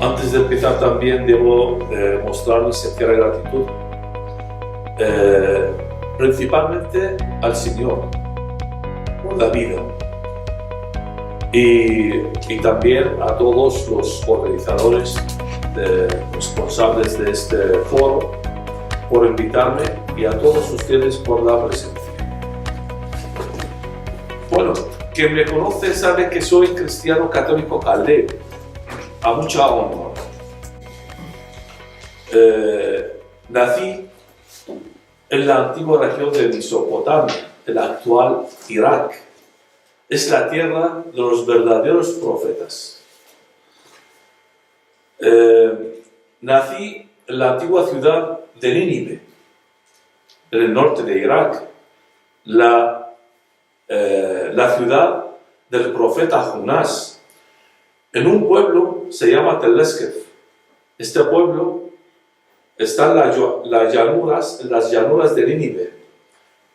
Antes de empezar también debo mostrar mi sincera gratitud, principalmente al Señor por la vida y también a todos los organizadores, responsables de este foro, por invitarme, y a todos ustedes por la presencia. Bueno, quien me conoce sabe que soy cristiano católico caldeo, a mucha honra. Nací en la antigua región de Mesopotamia, el actual Irak. Es la tierra de los verdaderos profetas. Nací en la antigua ciudad de Nínive, en el norte de Irak, la ciudad del profeta Jonás, en un pueblo se llama Tel-Eskef. Este pueblo está en las llanuras de Nínive.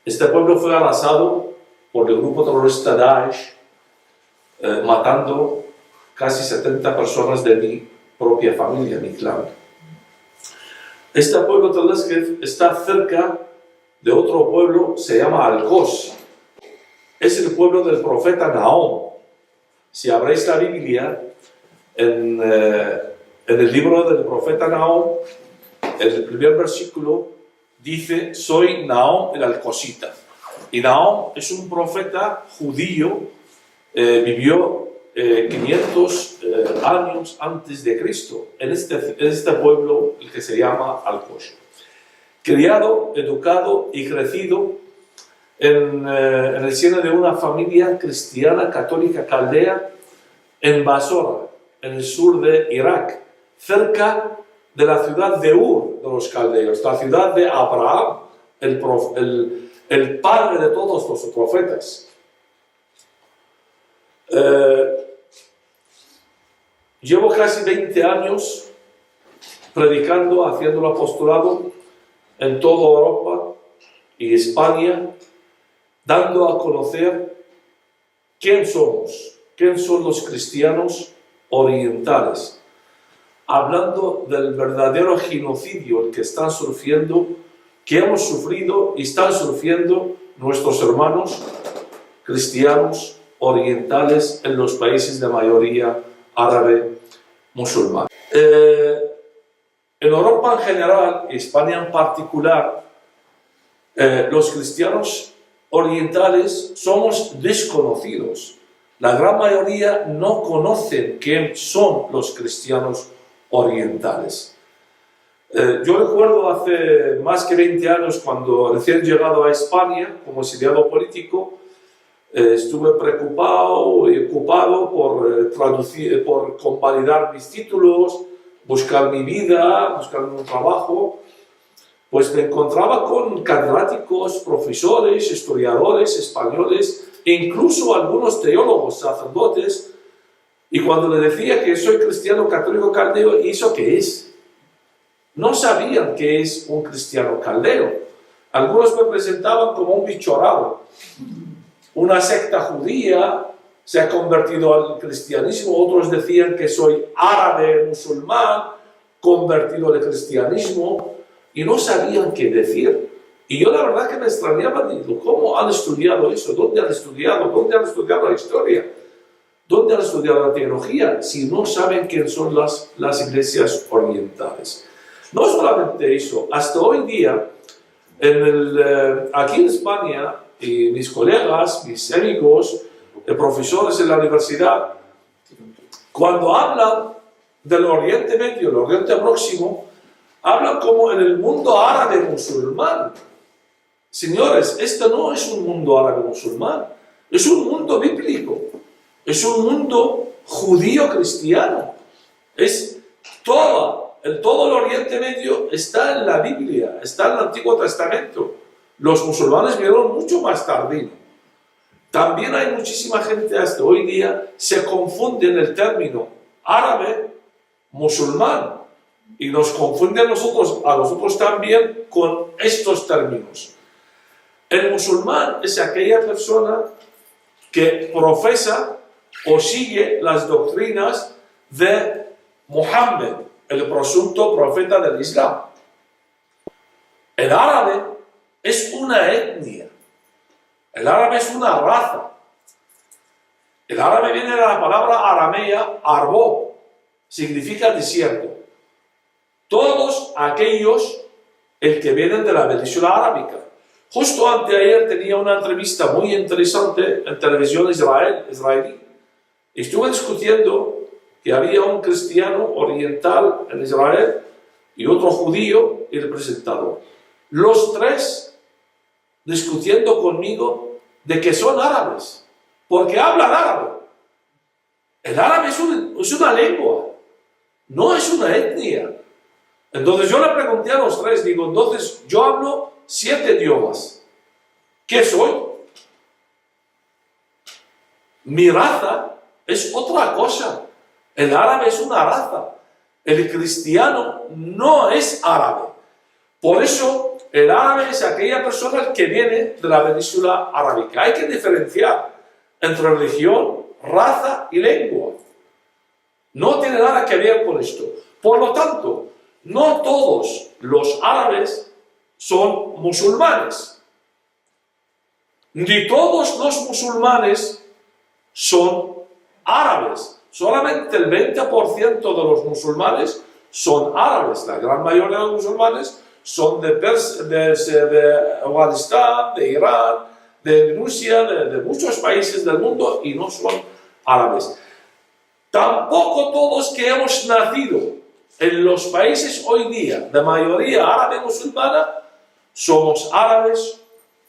Este pueblo fue arrasado por el grupo terrorista Daesh, matando casi 70 personas de mi propia familia, mi clan. Este pueblo Tel-Eskef está cerca de otro pueblo, se llama Alcós. Es el pueblo del profeta Nahum. Si abréis la Biblia, en el libro del profeta Nahum, en el primer versículo dice: soy Nahum el Alcosita. Y Nahum es un profeta judío, vivió 500 años antes de Cristo, en este pueblo, el que se llama Alcós. Criado, educado y crecido en el seno de una familia cristiana católica caldea en Basora, en el sur de Irak, cerca de la ciudad de Ur de los caldeos, la ciudad de Abraham, el padre de todos los profetas. Llevo casi 20 años predicando, haciendo el apostolado en toda Europa y España, dando a conocer quién somos, quién son los cristianos orientales, hablando del verdadero genocidio que están sufriendo, que hemos sufrido y están sufriendo nuestros hermanos cristianos orientales en los países de mayoría árabe musulmán. En Europa en general, y España en particular, los cristianos orientales somos desconocidos. La gran mayoría no conocen quién son los cristianos orientales. Yo recuerdo hace más que 20 años, cuando recién llegado a España como exiliado político, estuve preocupado y ocupado por por convalidar mis títulos, buscar mi vida, buscar un trabajo. Pues me encontraba con catedráticos, profesores, historiadores españoles e incluso algunos teólogos, sacerdotes, y cuando le decía que soy cristiano católico caldeo, ¿y eso qué es? No sabían qué es un cristiano caldeo. Algunos me presentaban como un bicho raro. Una secta judía se ha convertido al cristianismo, otros decían que soy árabe musulmán, convertido al cristianismo, y no sabían qué decir. Y yo la verdad que me extrañaba, digo, ¿cómo han estudiado eso? ¿Dónde han estudiado? ¿Dónde han estudiado la historia? ¿Dónde han estudiado la teología? Si no saben quién son las iglesias orientales. No solamente eso, hasta hoy día, aquí en España, y mis colegas, mis amigos, profesores en la universidad, cuando hablan del Oriente Medio, el Oriente Próximo, hablan como en el mundo árabe musulmán. Señores, este no es un mundo árabe musulmán, es un mundo bíblico, es un mundo judío cristiano. Todo el Oriente Medio está en la Biblia, está en el Antiguo Testamento. Los musulmanes vieron mucho más tardío. También hay muchísima gente hasta hoy día se confunde en el término árabe musulmán y nos confunde a nosotros también con estos términos. El musulmán es aquella persona que profesa o sigue las doctrinas de Mohammed, el presunto profeta del Islam. El árabe es una etnia. El árabe es una raza. El árabe viene de la palabra aramea, arbó, significa desierto. Todos aquellos el que vienen de la península arábica. Justo anteayer tenía una entrevista muy interesante en televisión israelí. Estuve discutiendo que había un cristiano oriental en Israel y otro judío y el presentador. Los tres discutiendo conmigo de que son árabes, porque hablan árabe. El árabe es una lengua, no es una etnia. Entonces yo le pregunté a los tres, digo, entonces yo hablo 7 idiomas. ¿Qué soy? Mi raza es otra cosa. El árabe es una raza. El cristiano no es árabe. Por eso el árabe es aquella persona que viene de la península arábica. Hay que diferenciar entre religión, raza y lengua. No tiene nada que ver con esto. Por lo tanto, no todos los árabes son musulmanes. Ni todos los musulmanes son árabes. Solamente el 20% de los musulmanes son árabes. La gran mayoría de los musulmanes son de Afganistán, de Irán, de Rusia, de muchos países del mundo y no son árabes. Tampoco todos que hemos nacido en los países hoy día de mayoría árabe musulmana somos árabes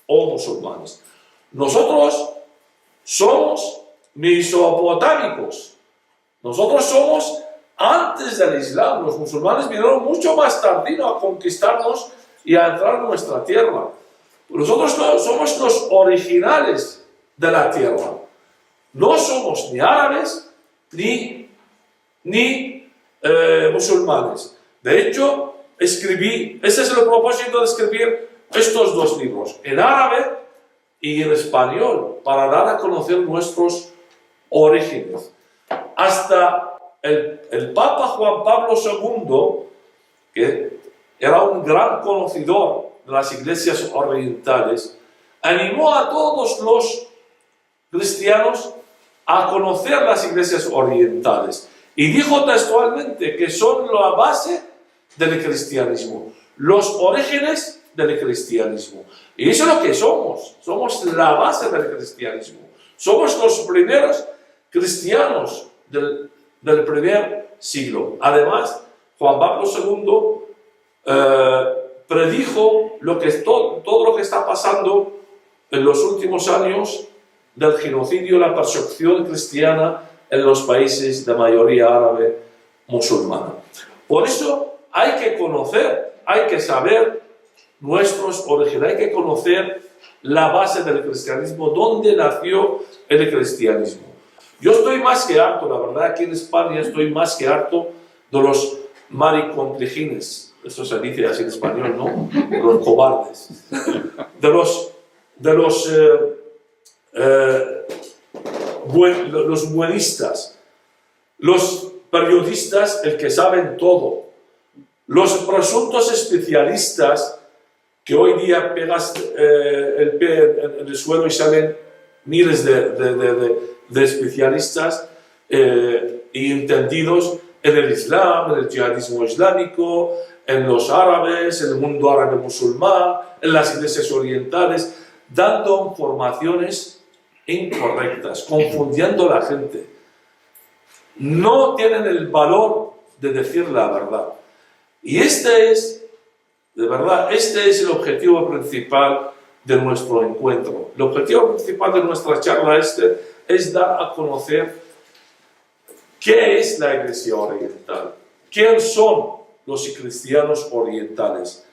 o musulmanes. Nosotros somos mesopotámicos. Nosotros somos antes del Islam. Los musulmanes vinieron mucho más tardío a conquistarnos y a entrar en nuestra tierra. Nosotros no somos los originales de la tierra. No somos ni árabes ni musulmanes. De hecho, ese es el propósito de escribir estos 2 libros, en árabe y en español, para dar a conocer nuestros orígenes. Hasta el Papa Juan Pablo II, que era un gran conocedor de las iglesias orientales, animó a todos los cristianos a conocer las iglesias orientales y dijo textualmente que son la base del cristianismo, los orígenes del cristianismo. Y eso es lo que somos la base del cristianismo. Somos los primeros cristianos del primer siglo. Además, Juan Pablo II predijo todo lo que está pasando en los últimos años del genocidio, la persecución cristiana en los países de mayoría árabe musulmana. Por eso hay que conocer, hay que saber nuestros orígenes, hay que conocer la base del cristianismo, dónde nació el cristianismo. Yo estoy más que harto, la verdad, aquí en España estoy más que harto de los maricomplejines, eso se dice así en español, ¿no? Los cobardes, los buenistas, los periodistas, el que saben todo, los presuntos especialistas que hoy día pegas el pie en el suelo y salen miles de especialistas y entendidos en el Islam, en el yihadismo islámico, en los árabes, en el mundo árabe musulmán, en las iglesias orientales, dando informaciones incorrectas, confundiendo a la gente. No tienen el valor de decir la verdad. Y este es el objetivo principal de nuestro encuentro. El objetivo principal de nuestra charla es dar a conocer qué es la Iglesia Oriental, quiénes son los cristianos orientales,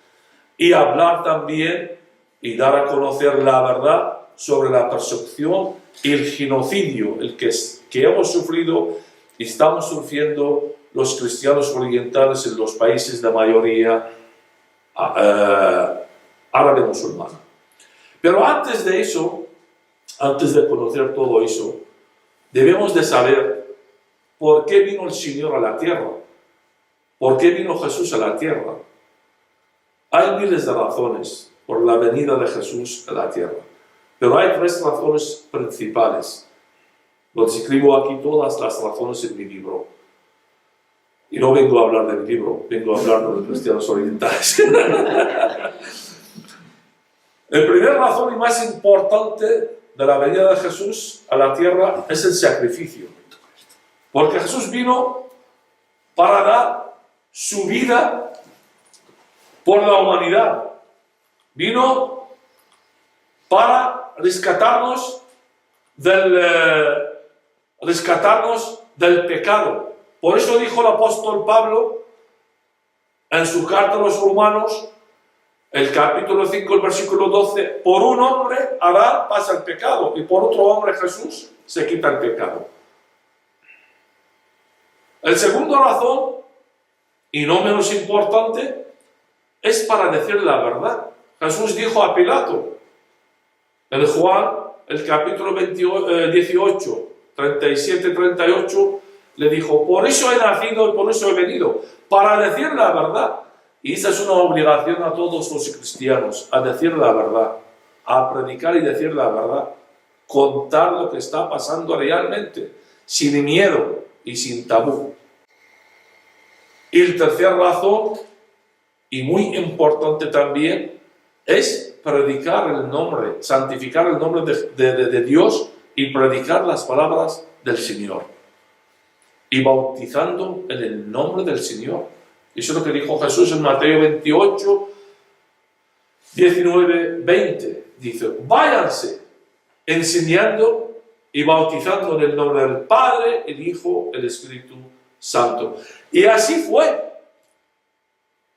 y hablar también y dar a conocer la verdad sobre la persecución y el genocidio que hemos sufrido y estamos sufriendo los cristianos orientales en los países de mayoría árabe musulmana. Pero antes de eso, antes de conocer todo eso, debemos de saber por qué vino el Señor a la tierra. ¿Por qué vino Jesús a la tierra? Hay miles de razones por la venida de Jesús a la tierra, pero hay tres razones principales. Los escribo aquí todas las razones en mi libro. Y no vengo a hablar de mi libro, vengo a hablar de los cristianos orientales. La primera razón y más importante de la venida de Jesús a la tierra es el sacrificio. Porque Jesús vino para dar su vida por la humanidad. Vino para rescatarnos del pecado. Por eso dijo el apóstol Pablo en su carta a los Romanos, el capítulo 5, el versículo 12, por un hombre, Adán, pasa el pecado, y por otro hombre, Jesús, se quita el pecado. La segunda razón, y no menos importante, es para decir la verdad. Jesús dijo a Pilato, en Juan, el capítulo 18, 37-38, le dijo, por eso he nacido y por eso he venido, para decir la verdad. Y esa es una obligación a todos los cristianos, a decir la verdad, a predicar y decir la verdad, contar lo que está pasando realmente, sin miedo y sin tabú. Y la tercera razón, y muy importante también, es predicar el nombre, santificar el nombre de Dios y predicar las palabras del Señor. Y bautizando en el nombre del Señor. Eso es lo que dijo Jesús en Mateo 28, 19, 20. Dice, váyanse enseñando y bautizando en el nombre del Padre, el Hijo, el Espíritu Santo. Y así fue.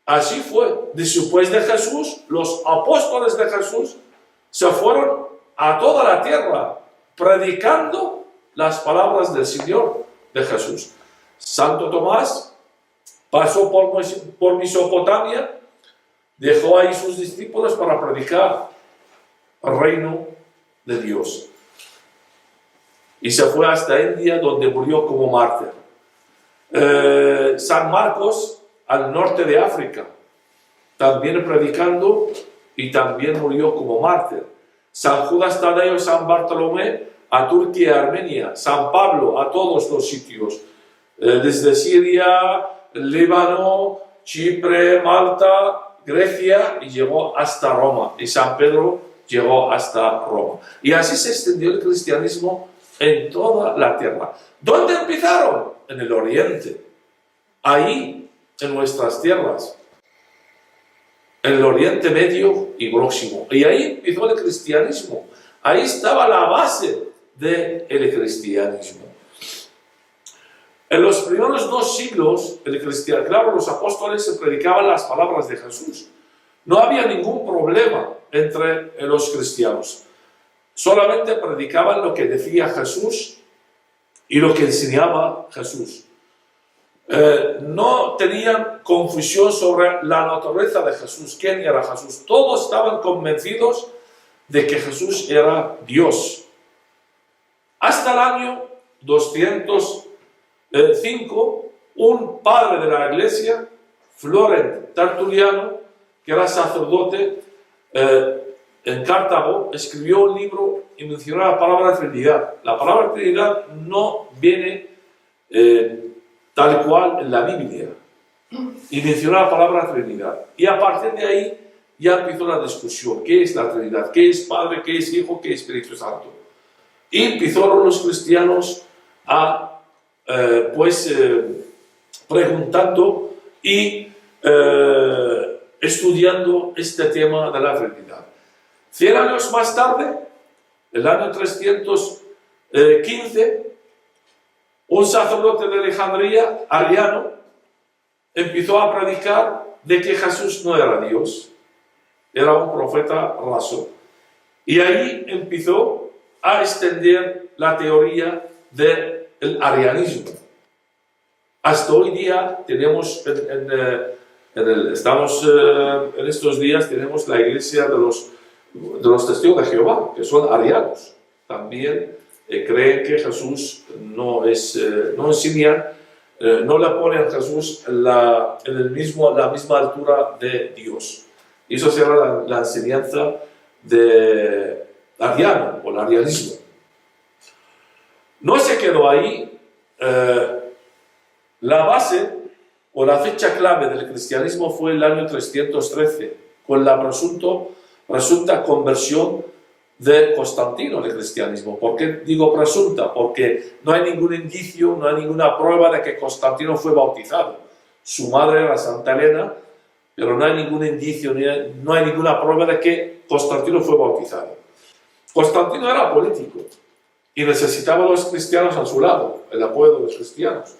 Así fue. Después de Jesús, los apóstoles de Jesús se fueron a toda la tierra predicando las palabras del Señor de Jesús. Santo Tomás pasó por Mesopotamia, dejó ahí sus discípulos para predicar el reino de Dios. Y se fue hasta India, donde murió como mártir. San Marcos, al norte de África, también predicando y también murió como mártir. San Judas Tadeo y San Bartolomé a Turquía y Armenia. San Pablo a todos los sitios, desde Siria, Líbano, Chipre, Malta, Grecia, y llegó hasta Roma. Y San Pedro llegó hasta Roma. Y así se extendió el cristianismo en toda la tierra. ¿Dónde empezaron? En el Oriente. Ahí, en nuestras tierras. En el Oriente Medio y Próximo. Y ahí empezó el cristianismo. Ahí estaba la base del cristianismo. En los primeros 2 siglos, claro, los apóstoles se predicaban las palabras de Jesús. No había ningún problema entre los cristianos. Solamente predicaban lo que decía Jesús y lo que enseñaba Jesús. No tenían confusión sobre la naturaleza de Jesús, quién era Jesús. Todos estaban convencidos de que Jesús era Dios. Hasta el año 205, un padre de la iglesia, Florent Tertuliano, que era sacerdote en Cartago, escribió un libro y mencionó la palabra Trinidad. La palabra Trinidad no viene tal cual en la Biblia, y mencionó la palabra Trinidad. Y a partir de ahí ya empezó la discusión. ¿Qué es la Trinidad? ¿Qué es Padre? ¿Qué es Hijo? ¿Qué es Espíritu Santo? Y empezaron los cristianos a preguntando y estudiando este tema de la Trinidad. 100 años más tarde, el año 315, un sacerdote de Alejandría, Ariano, empezó a predicar de que Jesús no era Dios, era un profeta raso. Y ahí empezó a extender la teoría del arianismo. Hasta hoy día tenemos, estamos en estos días, tenemos la iglesia de los testigos de Jehová, que son arianos. También creen que Jesús no enseña no le pone a Jesús la misma altura de Dios. Y eso será la enseñanza de ariano o el arianismo. No se quedó ahí. La base o la fecha clave del cristianismo fue el año 313, con la presunta conversión de Constantino al cristianismo. ¿Por qué digo presunta? Porque no hay ningún indicio, no hay ninguna prueba de que Constantino fue bautizado. Su madre era Santa Elena, pero no hay ningún indicio, no hay ninguna prueba de que Constantino fue bautizado. Constantino era político y necesitaba a los cristianos a su lado, el apoyo de los cristianos.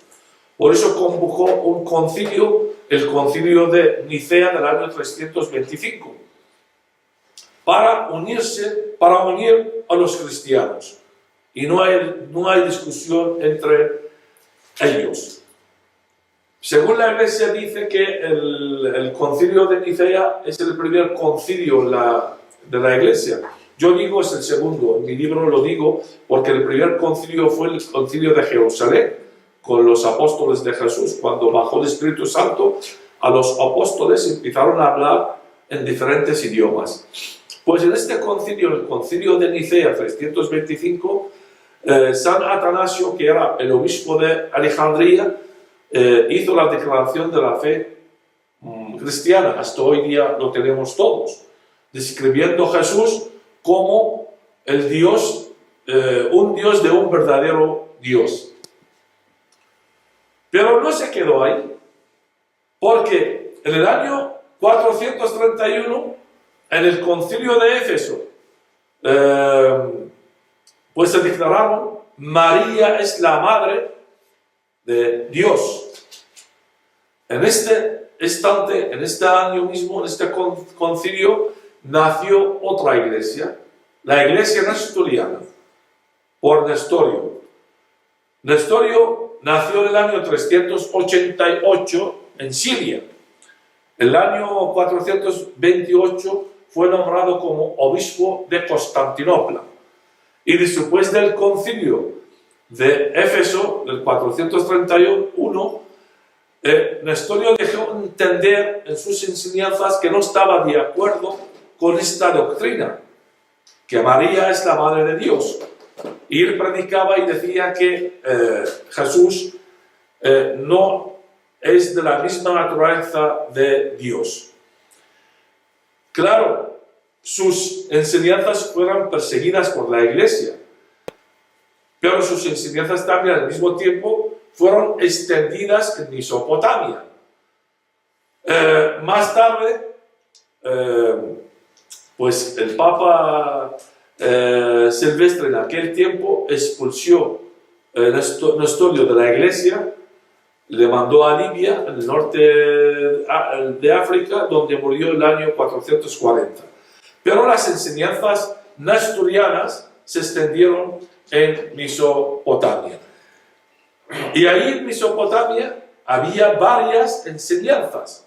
Por eso convocó un concilio, el concilio de Nicea del año 325, para unir a los cristianos. Y no hay discusión entre ellos. Según la Iglesia dice que el concilio de Nicea es el primer concilio de la Iglesia. Yo digo es el segundo, en mi libro lo digo porque el primer concilio fue el concilio de Jerusalén, con los apóstoles de Jesús. Cuando bajó el Espíritu Santo, a los apóstoles empezaron a hablar en diferentes idiomas. Pues en este concilio, el concilio de Nicea 325, San Atanasio, que era el obispo de Alejandría, hizo la declaración de la fe cristiana. Hasta hoy día lo tenemos todos, describiendo a Jesús como el Dios, un Dios de un verdadero Dios. Pero no se quedó ahí, porque en el año 431, en el concilio de Éfeso, pues se declararon: María es la madre de Dios. En este instante, en este año mismo, en este concilio, nació otra iglesia, la iglesia nestoriana, por Nestorio. Nestorio nació en el año 388 en Siria. En el año 428 fue nombrado como obispo de Constantinopla. Y después del concilio de Éfeso, del 431, Nestorio dejó entender en sus enseñanzas que no estaba de acuerdo con esta doctrina, que María es la madre de Dios. Y él predicaba y decía que Jesús no es de la misma naturaleza de Dios. Claro, sus enseñanzas fueron perseguidas por la Iglesia, pero sus enseñanzas también al mismo tiempo fueron extendidas en Mesopotamia. Más tarde, pues el Papa Silvestre en aquel tiempo expulsó Nestorio de la Iglesia, le mandó a Libia, en el norte de África, donde murió en el año 440. Pero las enseñanzas nestorianas se extendieron en Mesopotamia. Y ahí en Mesopotamia había varias enseñanzas.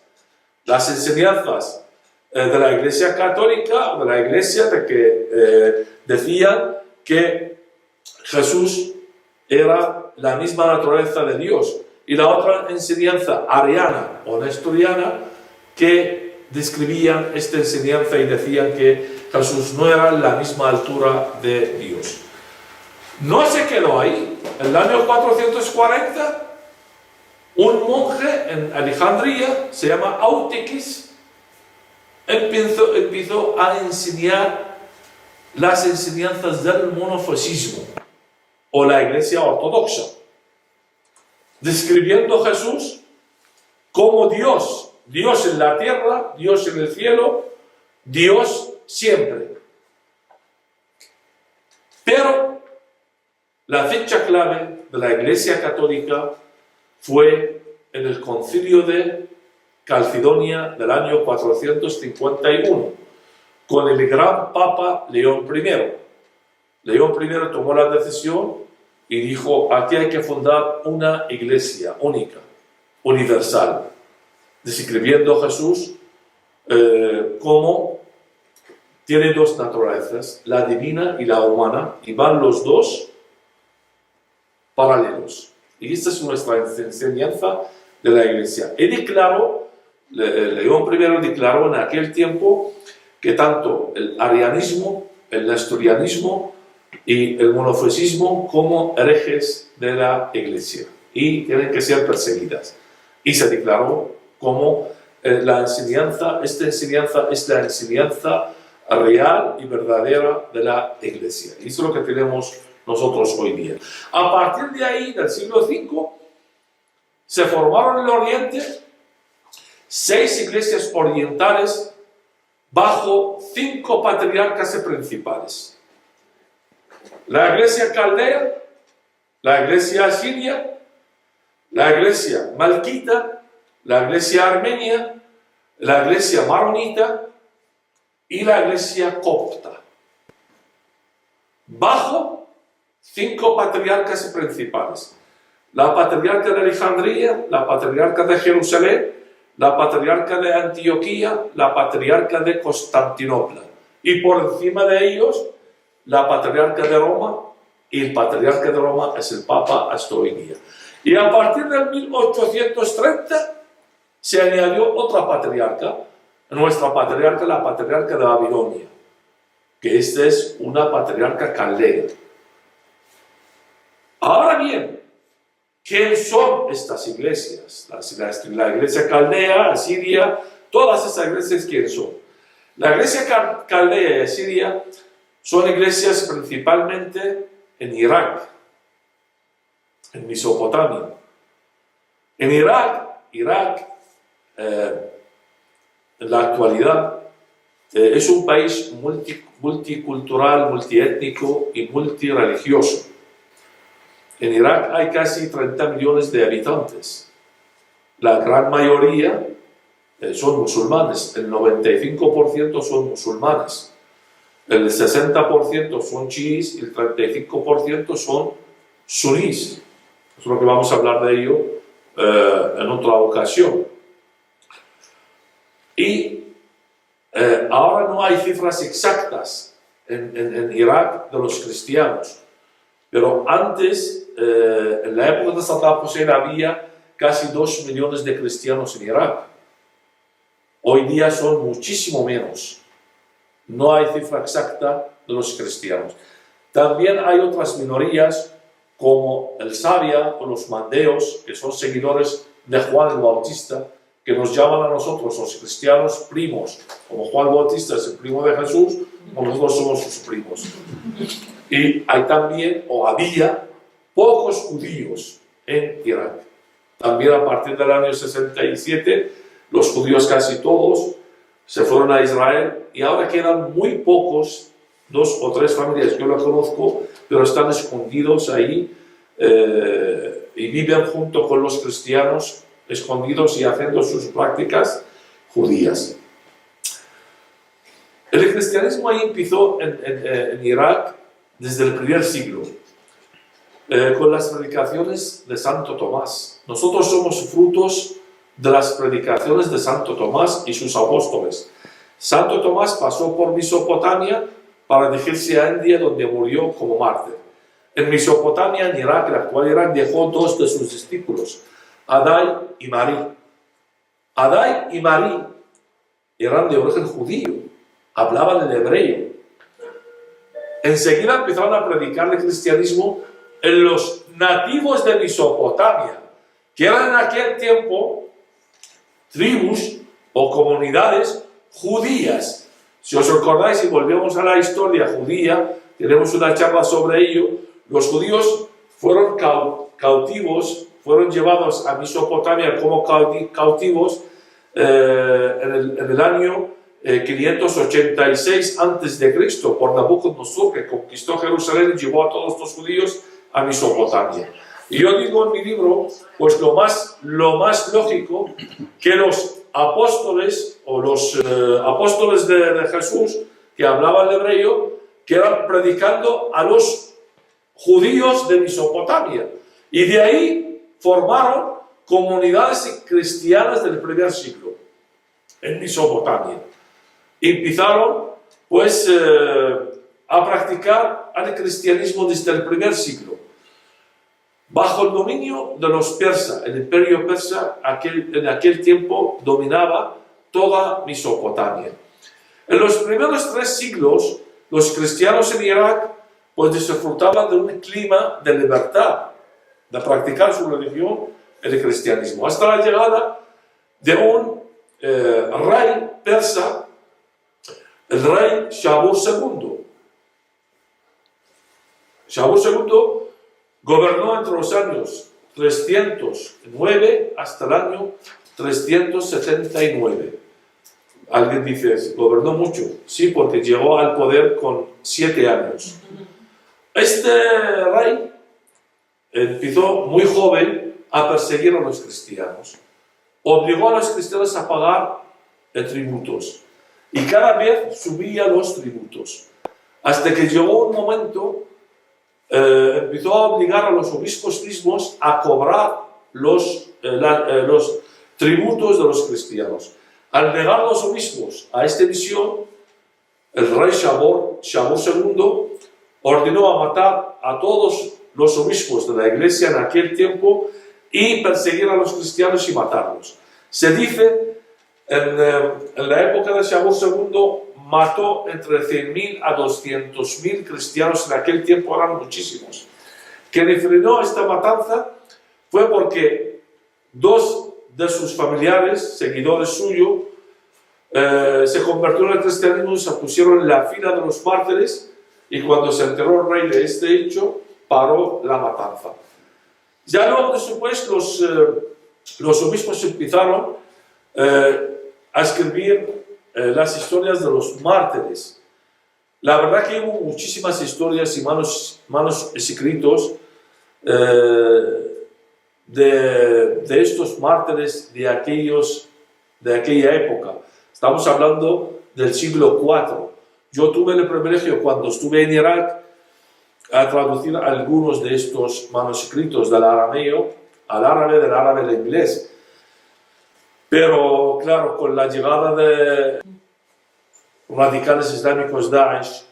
Las enseñanzas de la Iglesia Católica, de la Iglesia que decían que Jesús era la misma naturaleza de Dios, y la otra enseñanza ariana o nestoriana que describían esta enseñanza y decían que Jesús no era la misma altura de Dios. No se quedó ahí. En el año 440, un monje en Alejandría, se llama Eutíquis, empezó a enseñar las enseñanzas del monofisismo o la Iglesia Ortodoxa, describiendo a Jesús como Dios, Dios en la tierra, Dios en el cielo, Dios siempre. Pero la fecha clave de la Iglesia Católica fue en el concilio de Calcedonia del año 451, con el gran Papa León I. León I tomó la decisión y dijo: aquí hay que fundar una iglesia única, universal, describiendo a Jesús como tiene dos naturalezas, la divina y la humana, y van los dos paralelos. Y esta es nuestra enseñanza de la Iglesia. Y declaró, León I declaró en aquel tiempo que tanto el arianismo, el nestorianismo y el monofisismo como herejes de la Iglesia, y tienen que ser perseguidas. Y se declaró como esta enseñanza es la enseñanza real y verdadera de la Iglesia. Y eso es lo que tenemos nosotros hoy día. A partir de ahí, del siglo V, se formaron en el Oriente 6 iglesias orientales bajo 5 patriarcas principales: la iglesia caldea, la iglesia asiria, la iglesia malquita, la iglesia armenia, la iglesia maronita y la iglesia copta, bajo 5 patriarcas principales: la patriarca de Alejandría, la patriarca de Jerusalén, la patriarca de Antioquía, la patriarca de Constantinopla, y por encima de ellos la patriarca de Roma, y el patriarca de Roma es el Papa hasta hoy día. Y a partir del 1830 se añadió otra patriarca, nuestra patriarca, la patriarca de Babilonia, que esta es una patriarca caldea. Ahora bien, ¿qué son estas iglesias? La iglesia caldea, asiria, todas esas iglesias, ¿quién son? La iglesia caldea y asiria son iglesias principalmente en Irak, en Mesopotamia. En Irak, en la actualidad, es un país multicultural, multiétnico y multireligioso. En Irak hay casi 30 millones de habitantes. La gran mayoría son musulmanes, el 95% son musulmanes, el 60% son chiíes y el 35% son sunís. Es lo que vamos a hablar de ello en otra ocasión. Y ahora no hay cifras exactas en Irak de los cristianos, pero antes, en la época de Saddam Hussein, había casi 2 millones de cristianos en Irak. Hoy día son muchísimo menos. No hay cifra exacta de los cristianos. También hay otras minorías como el Sabia o los mandeos, que son seguidores de Juan el Bautista, que nos llaman a nosotros, los cristianos, primos. Como Juan el Bautista es el primo de Jesús, nosotros somos sus primos. Y hay también, o había, pocos judíos en Irak. También a partir del año 67, los judíos casi todos se fueron a Israel, y ahora quedan muy pocos, 2 o 3 familias, yo las conozco, pero están escondidos ahí y viven junto con los cristianos, escondidos y haciendo sus prácticas judías. El cristianismo ahí empezó en Irak desde el primer siglo, con las predicaciones de Santo Tomás. Nosotros somos frutos de las predicaciones de Santo Tomás y sus apóstoles. Santo Tomás pasó por Mesopotamia para dirigirse a India, donde murió como mártir. En Mesopotamia, en Irak, el actual Irak, dejó 2 de sus discípulos, Adai y Marí. Adai y Marí eran de origen judío, hablaban el hebreo. Enseguida empezaron a predicar el cristianismo en los nativos de Mesopotamia, que eran en aquel tiempo tribus o comunidades judías. Si os acordáis y volvemos a la historia judía, tenemos una charla sobre ello. Los judíos fueron cautivos, fueron llevados a Mesopotamia como cautivos en el año 586 a.C. por Nabucodonosor, que conquistó Jerusalén y llevó a todos los judíos a Mesopotamia. Y yo digo en mi libro, pues lo más lógico, que los apóstoles o los apóstoles de Jesús, que hablaban hebreo, que eran predicando a los judíos de Mesopotamia. Y de ahí formaron comunidades cristianas del primer siglo en Mesopotamia. Empezaron pues a practicar el cristianismo desde el primer siglo. bajo el dominio de los persas. El imperio persa en aquel tiempo dominaba toda Mesopotamia. En los primeros 3 siglos, los cristianos en Irak pues disfrutaban de un clima de libertad, de practicar su religión, el cristianismo, hasta la llegada de un rey persa, el rey Shabur II. Shabur II gobernó entre los años 309 hasta el año 379. Alguien dice, gobernó mucho. Sí, porque llegó al poder con 7 años. Este rey empezó muy joven a perseguir a los cristianos. Obligó a los cristianos a pagar tributos. Y cada vez subía los tributos. Hasta que llegó un momento, empezó a obligar a los obispos mismos a cobrar los tributos de los cristianos. Al negar los obispos a esta misión, el rey Shabur II ordenó a matar a todos los obispos de la iglesia en aquel tiempo y perseguir a los cristianos y matarlos. Se dice, en la época de Shabur II, mató entre 100.000 a 200.000 cristianos. En aquel tiempo eran muchísimos. Quien frenó esta matanza fue porque 2 de sus familiares, seguidores suyos, se convirtieron al cristianismo y se pusieron en la fila de los mártires, y cuando se enteró el rey de este hecho, paró la matanza. Ya luego después los obispos empezaron a escribir las historias de los mártires. La verdad que hubo muchísimas historias y manos escritos de estos mártires de aquella época. Estamos hablando del siglo IV. Yo tuve el privilegio, cuando estuve en Irak, a traducir algunos de estos manuscritos del arameo al árabe, del árabe al inglés. Pero claro, con la llegada de radicales islámicos Daesh,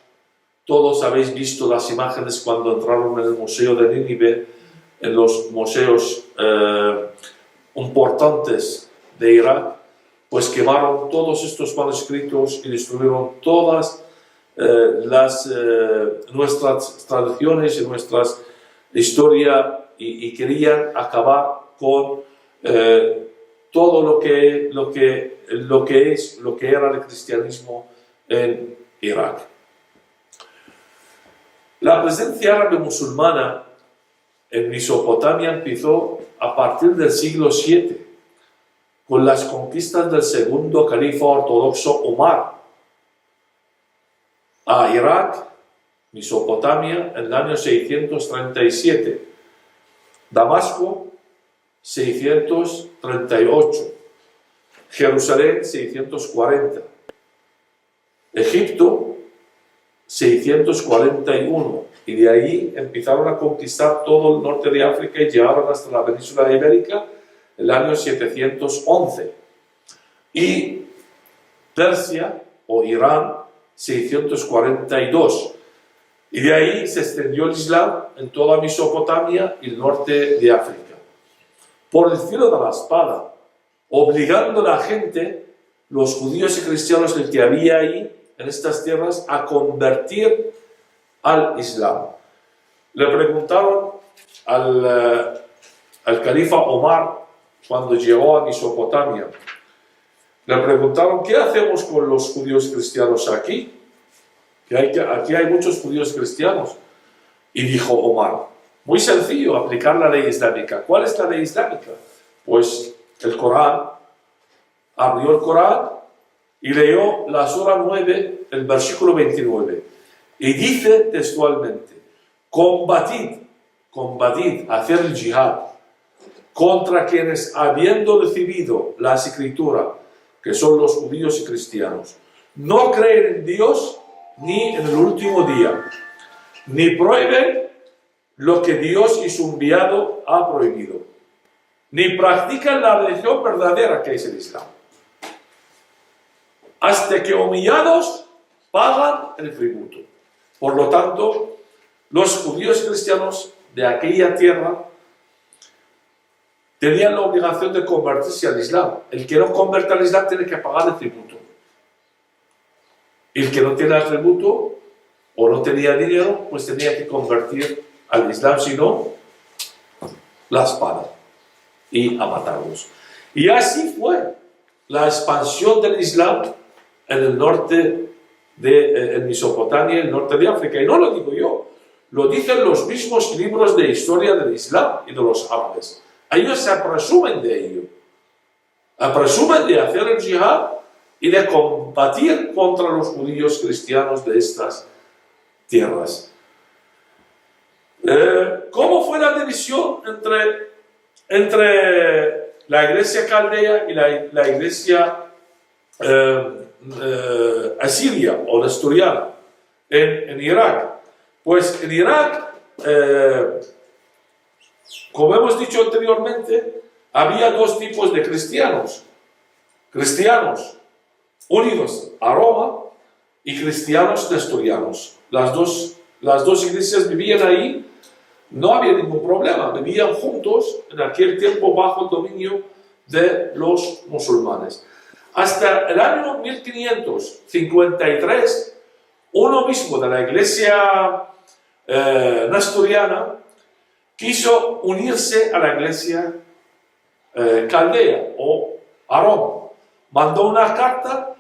todos habéis visto las imágenes cuando entraron en el museo de Nínive, en los museos importantes de Irak, pues quemaron todos estos manuscritos y destruyeron todas nuestras tradiciones y nuestras historia, y querían acabar con todo lo que era el cristianismo en Irak. La presencia árabe musulmana en Mesopotamia empezó a partir del siglo VII, con las conquistas del segundo califa ortodoxo Omar a Irak, Mesopotamia, en el año 637, Damasco 638, Jerusalén 640, Egipto 641, y de ahí empezaron a conquistar todo el norte de África y llegaron hasta la península ibérica el año 711, y Persia o Irán 642, y de ahí se extendió el Islam en toda Mesopotamia y el norte de África. Por el filo de la espada, obligando a la gente, los judíos y cristianos que había ahí en estas tierras, a convertir al Islam. Le preguntaron al califa Omar, cuando llegó a Mesopotamia, le preguntaron: ¿qué hacemos con los judíos cristianos aquí? Aquí hay muchos judíos cristianos. Y dijo Omar: muy sencillo, aplicar la ley islámica. ¿Cuál es la ley islámica? Pues el Corán. Abrió el Corán y leyó la sura 9, el versículo 29. Y dice textualmente: combatid, hacer el jihad contra quienes, habiendo recibido la escritura, que son los judíos y cristianos, no creen en Dios ni en el último día, ni prohíben lo que Dios y su enviado ha prohibido, ni practican la religión verdadera, que es el Islam, hasta que humillados pagan el tributo. Por lo tanto, los judíos y cristianos de aquella tierra tenían la obligación de convertirse al Islam. El que no convierta al Islam tiene que pagar el tributo. Y el que no tiene el tributo o no tenía dinero, pues tenía que convertir al Islam, si no, la espada y a matarlos. Y así fue la expansión del Islam en el norte de Mesopotamia, el norte de África. Y no lo digo yo, lo dicen los mismos libros de historia del Islam y de los árabes. Ellos se presumen de ello. Presumen de hacer el jihad y de combatir contra los judíos cristianos de estas tierras. ¿Cómo fue la división entre la iglesia caldea y la iglesia asiria o nestoriana en Irak? Pues en Irak, como hemos dicho anteriormente, había dos tipos de cristianos. Cristianos unidos a Roma y cristianos nestorianos. Las dos iglesias vivían ahí, no había ningún problema, vivían juntos en aquel tiempo bajo el dominio de los musulmanes. Hasta el año 1553, un obispo de la iglesia nestoriana quiso unirse a la iglesia caldea o a Roma. Mandó una carta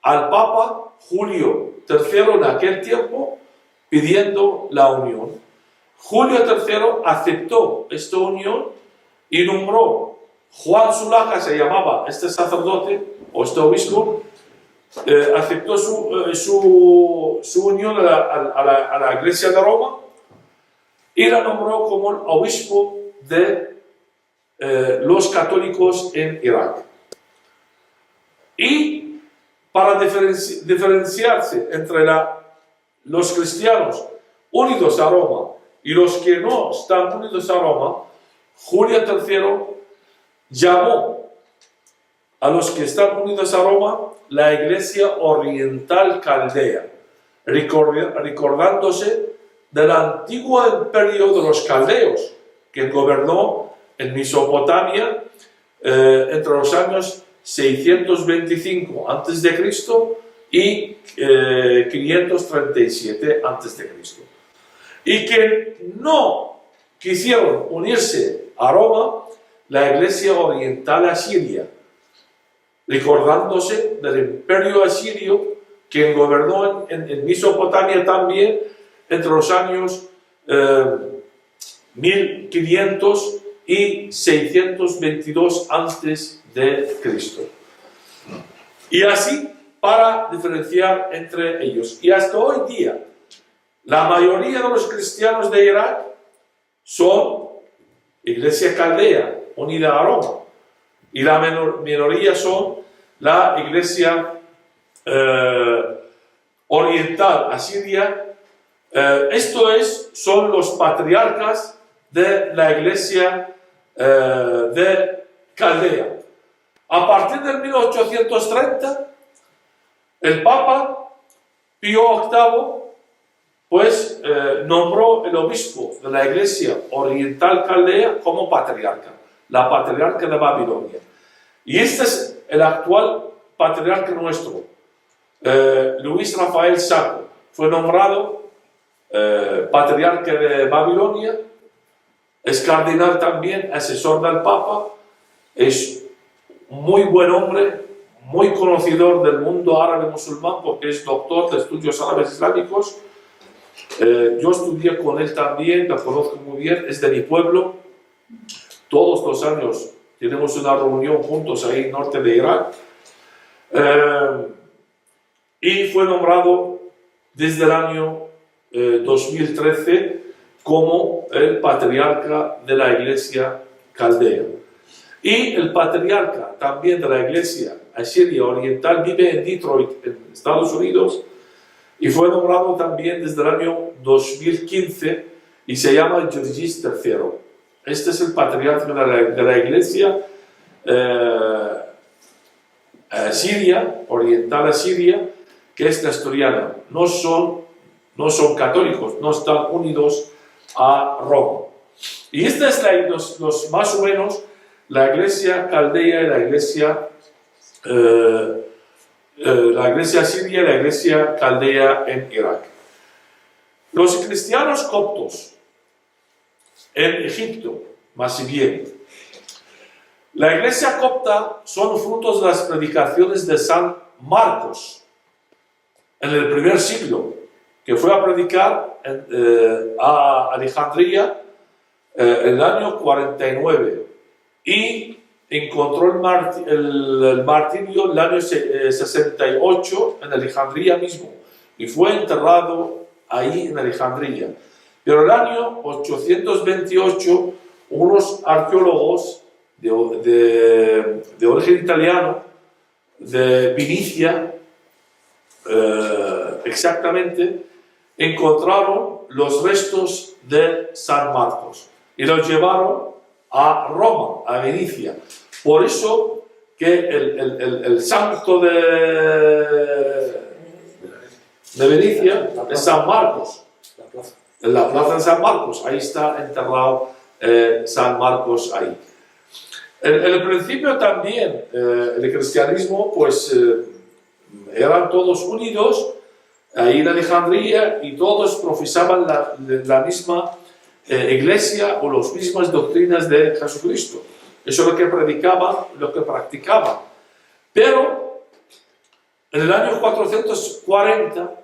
al Papa Julio III en aquel tiempo pidiendo la unión. Julio III aceptó esta unión y nombró Juan Zulaga, se llamaba este sacerdote o este obispo, aceptó su unión a la iglesia de Roma y la nombró como el obispo de los católicos en Irak. Y para diferenciarse entre los cristianos unidos a Roma y los que no están unidos a Roma, Julio III llamó a los que están unidos a Roma la Iglesia Oriental Caldea, recordándose del antiguo imperio de los caldeos, que gobernó en Mesopotamia entre los años 625 a.C. y 537 a.C. Y que no quisieron unirse a Roma, la Iglesia Oriental Asiria, recordándose del imperio asirio que gobernó en Mesopotamia también entre los años 1500 y 622 a.C. Y así para diferenciar entre ellos. Y hasta hoy día, la mayoría de los cristianos de Irak son Iglesia Caldea, unida a Roma, y la minoría son la Iglesia Oriental Asiria. Son los patriarcas de la Iglesia de Caldea. A partir del 1830, el Papa Pío VIII pues nombró el obispo de la Iglesia Oriental Caldea como patriarca, la patriarca de Babilonia. Y este es el actual patriarca nuestro, Luis Rafael Sacco. Fue nombrado patriarca de Babilonia, es cardenal también, asesor del Papa, es muy buen hombre, muy conocedor del mundo árabe musulmán porque es doctor de estudios árabes islámicos. Yo estudié con él también, lo conozco muy bien, es de mi pueblo. Todos los años tenemos una reunión juntos ahí en el norte de Irak. Y fue nombrado desde el año 2013 como el patriarca de la Iglesia Caldea. Y el patriarca también de la Iglesia Asiria Oriental vive en Detroit, en Estados Unidos, y fue nombrado también desde el año 2015 y se llama Georgis III. Este es el patriarca de la Iglesia Asiria, Oriental Asiria, que es nestoriana. No son católicos, no están unidos a Roma. Y esta es más o menos la iglesia caldea y la iglesia siria y la iglesia caldea en Irak. Los cristianos coptos en Egipto, más bien, la iglesia copta son frutos de las predicaciones de San Marcos en el primer siglo, que fue a predicar a Alejandría en el año 49 y encontró el martirio en el año 68 en Alejandría mismo y fue enterrado ahí en Alejandría. Pero en el año 828 unos arqueólogos de origen italiano, de Vinicia, exactamente, encontraron los restos de San Marcos y los llevaron a Roma, a Venecia. Por eso que el santo de Venecia es San Marcos. En la plaza de San Marcos, ahí está enterrado San Marcos ahí. En el principio también el cristianismo pues eran todos unidos ahí en Alejandría y todos profesaban la misma iglesia o las mismas doctrinas de Jesucristo. Eso es lo que predicaban, lo que practicaban. Pero en el año 440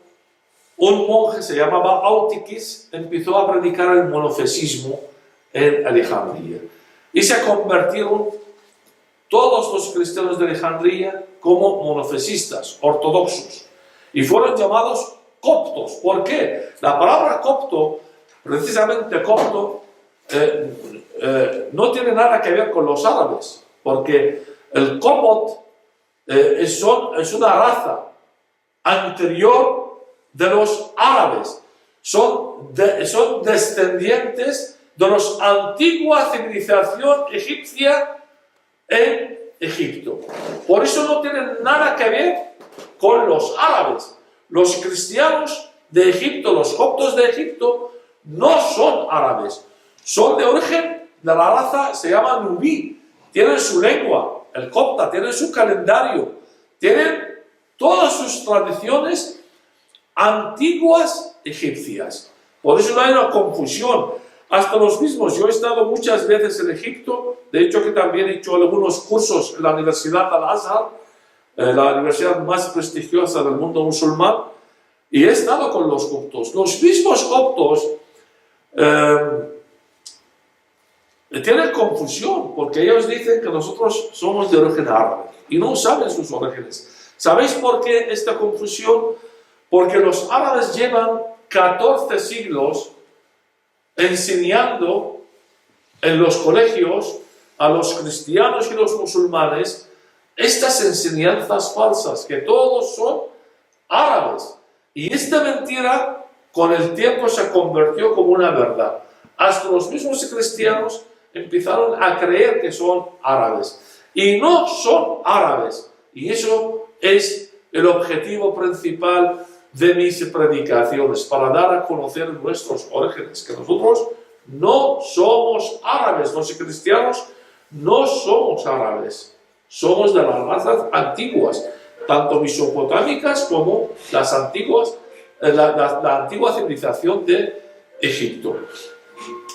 un monje se llamaba Autikis empezó a predicar el monofesismo en Alejandría. Y se convirtieron todos los cristianos de Alejandría como monofesistas, ortodoxos. Y fueron llamados coptos. ¿Por qué? La palabra copto, precisamente copto, no tiene nada que ver con los árabes. Porque el copot es una raza anterior de los árabes. Son descendientes de la antigua civilización egipcia en Egipto. Por eso no tienen nada que ver con los árabes. Los cristianos de Egipto, los coptos de Egipto, no son árabes. Son de origen de la raza, se llama nubí. Tienen su lengua, el copta, tienen su calendario, tienen todas sus tradiciones antiguas egipcias. Por eso no hay una confusión. Hasta los mismos, yo he estado muchas veces en Egipto, de hecho que también he hecho algunos cursos en la Universidad Al-Azhar, la universidad más prestigiosa del mundo musulmán, y he estado con los coptos. Los mismos coptos tienen confusión, porque ellos dicen que nosotros somos de origen árabe, y no saben sus orígenes. ¿Sabéis por qué esta confusión? Porque los árabes llevan 14 siglos enseñando en los colegios a los cristianos y los musulmanes estas enseñanzas falsas, que todos son árabes. Y esta mentira con el tiempo se convirtió como una verdad. Hasta los mismos cristianos empezaron a creer que son árabes. Y no son árabes. Y eso es el objetivo principal de mis predicaciones, para dar a conocer nuestros orígenes, que nosotros no somos árabes, los cristianos no somos árabes, somos de las razas antiguas, tanto mesopotámicas como las antiguas, la antigua civilización de Egipto.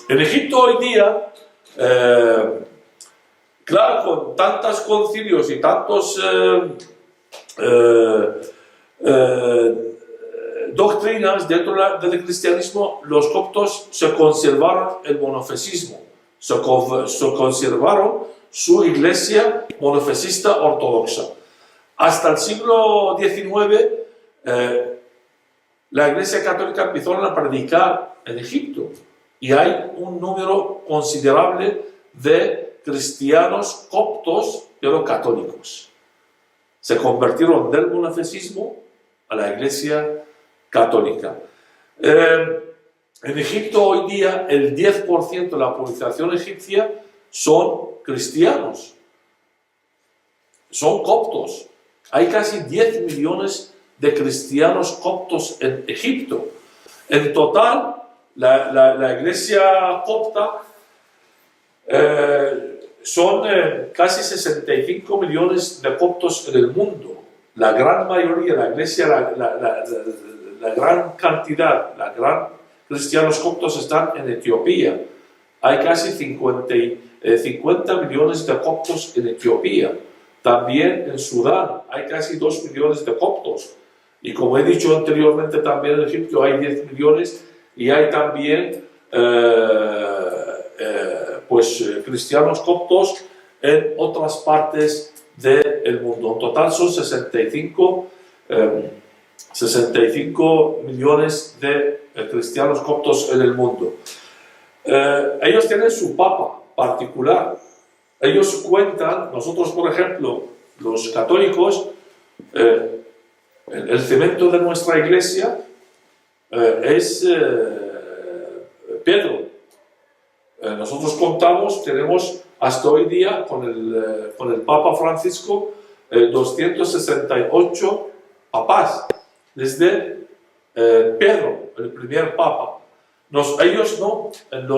En Egipto hoy día, claro, con tantos concilios y tantos doctrinas dentro del cristianismo, los coptos se conservaron el monofesismo, se conservaron su iglesia monofesista ortodoxa. Hasta el siglo XIX, la iglesia católica empezó a predicar en Egipto y hay un número considerable de cristianos coptos, pero católicos. Se convirtieron del monofesismo a la iglesia católica. En Egipto hoy día el 10% de la población egipcia son cristianos, son coptos. Hay casi 10 millones de cristianos coptos en Egipto. En total, la iglesia copta son casi 65 millones de coptos en el mundo. La gran mayoría, la iglesia, la gran cantidad, la gran cristianos coptos están en Etiopía. Hay casi 50 millones de coptos en Etiopía. También en Sudán hay casi 2 millones de coptos. Y como he dicho anteriormente, también en Egipto hay 10 millones y hay también cristianos coptos en otras partes del mundo. En total son 65 millones de cristianos coptos en el mundo. Ellos tienen su papa particular. Ellos cuentan, nosotros por ejemplo, los católicos, el cemento de nuestra iglesia es Pedro. Nosotros contamos, tenemos hasta hoy día con el Papa Francisco 268 papas, desde Pedro, el primer Papa. Ellos no, en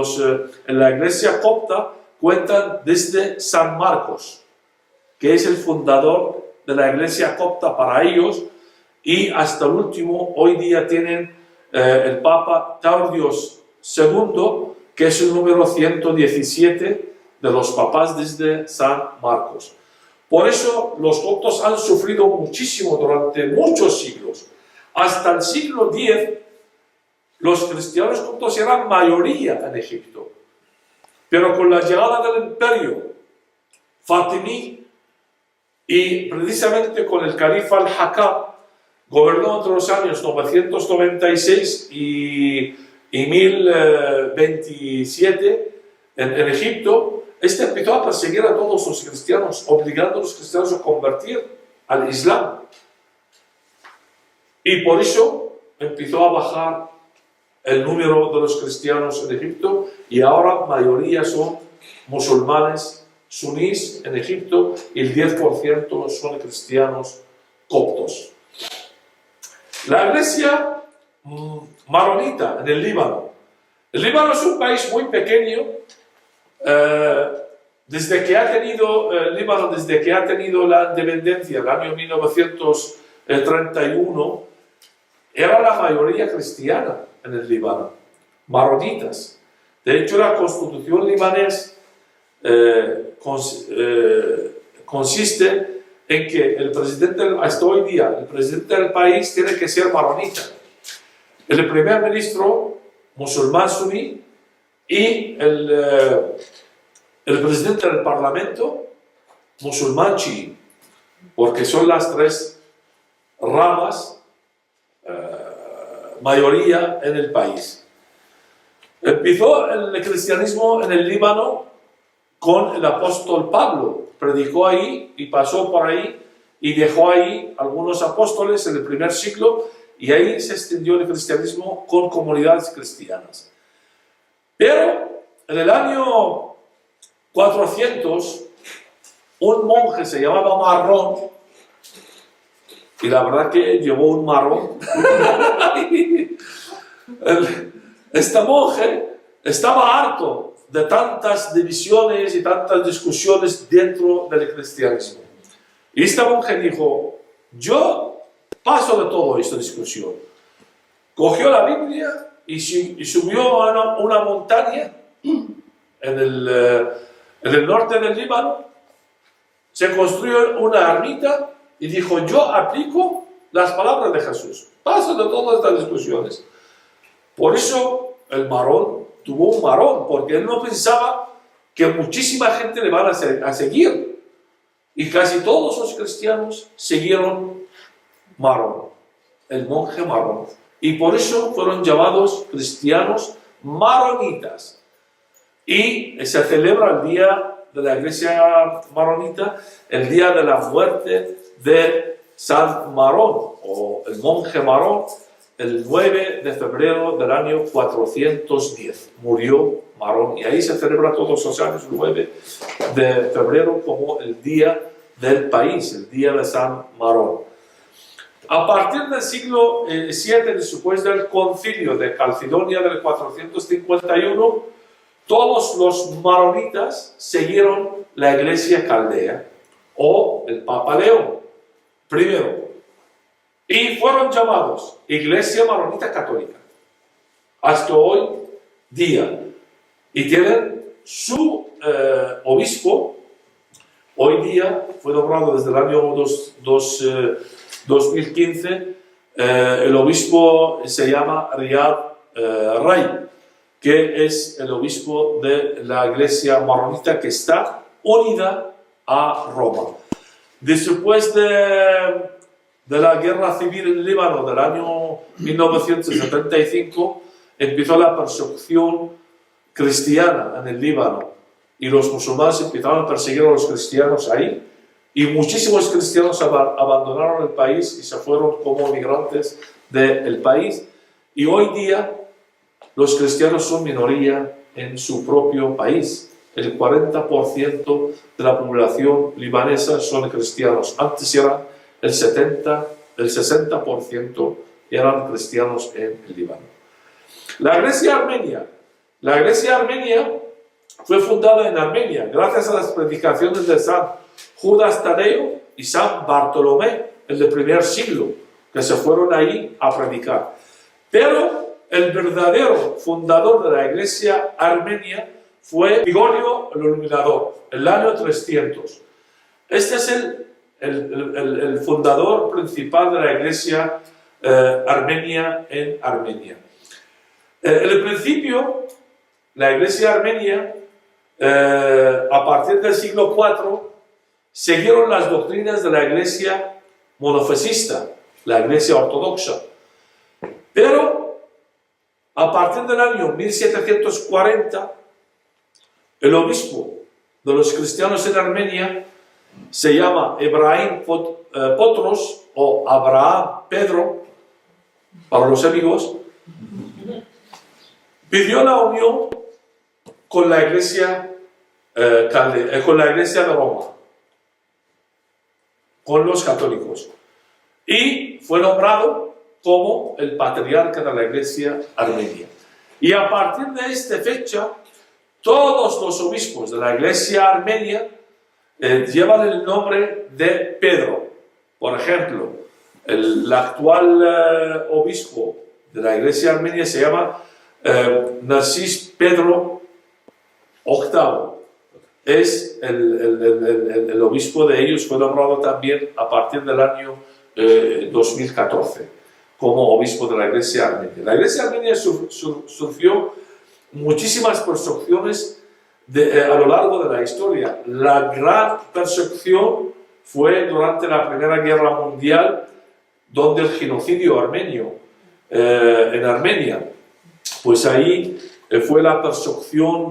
la iglesia copta cuentan desde San Marcos, que es el fundador de la iglesia copta para ellos, y hasta el último, hoy día tienen el Papa Taurdios II, que es el número 117 de los papas desde San Marcos. Por eso los coptos han sufrido muchísimo durante muchos siglos. Hasta el siglo X, los cristianos coptos eran mayoría en Egipto. Pero con la llegada del imperio fatimí y precisamente con el califa al-Hakam, gobernó entre los años 996 y 1027 en Egipto. Este empezó a perseguir a todos los cristianos, obligando a los cristianos a convertir al Islam. Y por eso empezó a bajar el número de los cristianos en Egipto, y ahora mayoría son musulmanes sunís en Egipto y el 10% son cristianos coptos. La iglesia maronita en el Líbano. El Líbano es un país muy pequeño. Desde que ha tenido la independencia, el año 1931, era la mayoría cristiana en el Líbano, maronitas. De hecho, la constitución libanesa consiste en que el presidente, hasta hoy día, el presidente del país tiene que ser maronita, el primer ministro musulmán suní y el presidente del parlamento musulmán chií, porque son las tres ramas mayoría en el país. Empezó el cristianismo en el Líbano con el apóstol Pablo. Predicó ahí y pasó por ahí y dejó ahí algunos apóstoles en el primer siglo, y ahí se extendió el cristianismo con comunidades cristianas. Pero en el año 400, un monje se llamaba Marrón, y la verdad que llevó un marrón. Este monje estaba harto de tantas divisiones y tantas discusiones dentro del cristianismo. Y este monje dijo: yo paso de toda esta discusión. Cogió la Biblia y subió a una montaña en el norte del Líbano. Se construyó una ermita y dijo: yo aplico las palabras de Jesús. Paso de todas estas discusiones. Por eso el marrón tuvo un marrón, porque él no pensaba que muchísima gente le van a seguir. Y casi todos los cristianos siguieron Marrón, el monje Marrón. Y por eso fueron llamados cristianos maronitas. Y se celebra el día de la iglesia maronita, el día de la muerte de San Marrón, o el monje Marrón, el 9 de febrero del año 410. Murió Marrón, y ahí se celebra todos los años, el 9 de febrero, como el día del país, el día de San Marrón. A partir del siglo VII, después del concilio de Calcedonia del 451, todos los maronitas siguieron la iglesia caldea o el Papa León I y fueron llamados Iglesia Maronita Católica hasta hoy día, y tienen su obispo. Hoy día fue nombrado desde el año 2015, el obispo se llama Riyad Ray, que es el obispo de la iglesia maronita que está unida a Roma. Después de la guerra civil en Líbano del año 1975, empezó la persecución cristiana en el Líbano y los musulmanes empezaron a perseguir a los cristianos ahí, y muchísimos cristianos abandonaron el país y se fueron como migrantes del país, y hoy día los cristianos son minoría en su propio país. El 40% de la población libanesa son cristianos. Antes eran el 60% eran cristianos en el Líbano. La iglesia armenia fue fundada en Armenia gracias a las predicaciones de San Judas Tadeo y San Bartolomé en el primer siglo, que se fueron ahí a predicar. Pero el verdadero fundador de la iglesia armenia fue Gregorio el Iluminador, el año 300. Este es el fundador principal de la iglesia armenia en Armenia. En el principio, la iglesia armenia, a partir del siglo IV, siguieron las doctrinas de la iglesia monofisita, la iglesia ortodoxa. Pero a partir del año 1740, el obispo de los cristianos en Armenia se llama Ebrahim Potros o Abraham Pedro, para los amigos, pidió la unión con la iglesia de Roma, con los católicos, y fue nombrado como el patriarca de la iglesia armenia. Y a partir de esta fecha, todos los obispos de la iglesia armenia llevan el nombre de Pedro. Por ejemplo, el actual obispo de la iglesia armenia se llama Narcis Pedro VIII. Es el obispo de ellos, fue nombrado también a partir del año 2014 como obispo de la iglesia armenia. La iglesia armenia sufrió muchísimas persecuciones a lo largo de la historia. La gran persecución fue durante la Primera Guerra Mundial, donde el genocidio armenio en Armenia, pues ahí fue la persecución,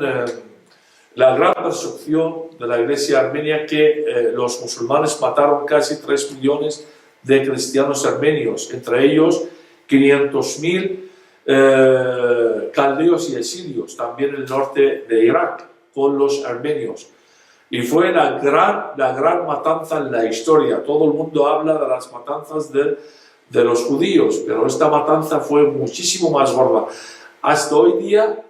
la gran persecución de la iglesia armenia, que los musulmanes mataron casi 3 millones de cristianos armenios, entre ellos 500.000 caldeos y asirios, también en el norte de Irak, con los armenios. Y fue la gran matanza en la historia. Todo el mundo habla de las matanzas de los judíos, pero esta matanza fue muchísimo más gorda. Hasta hoy día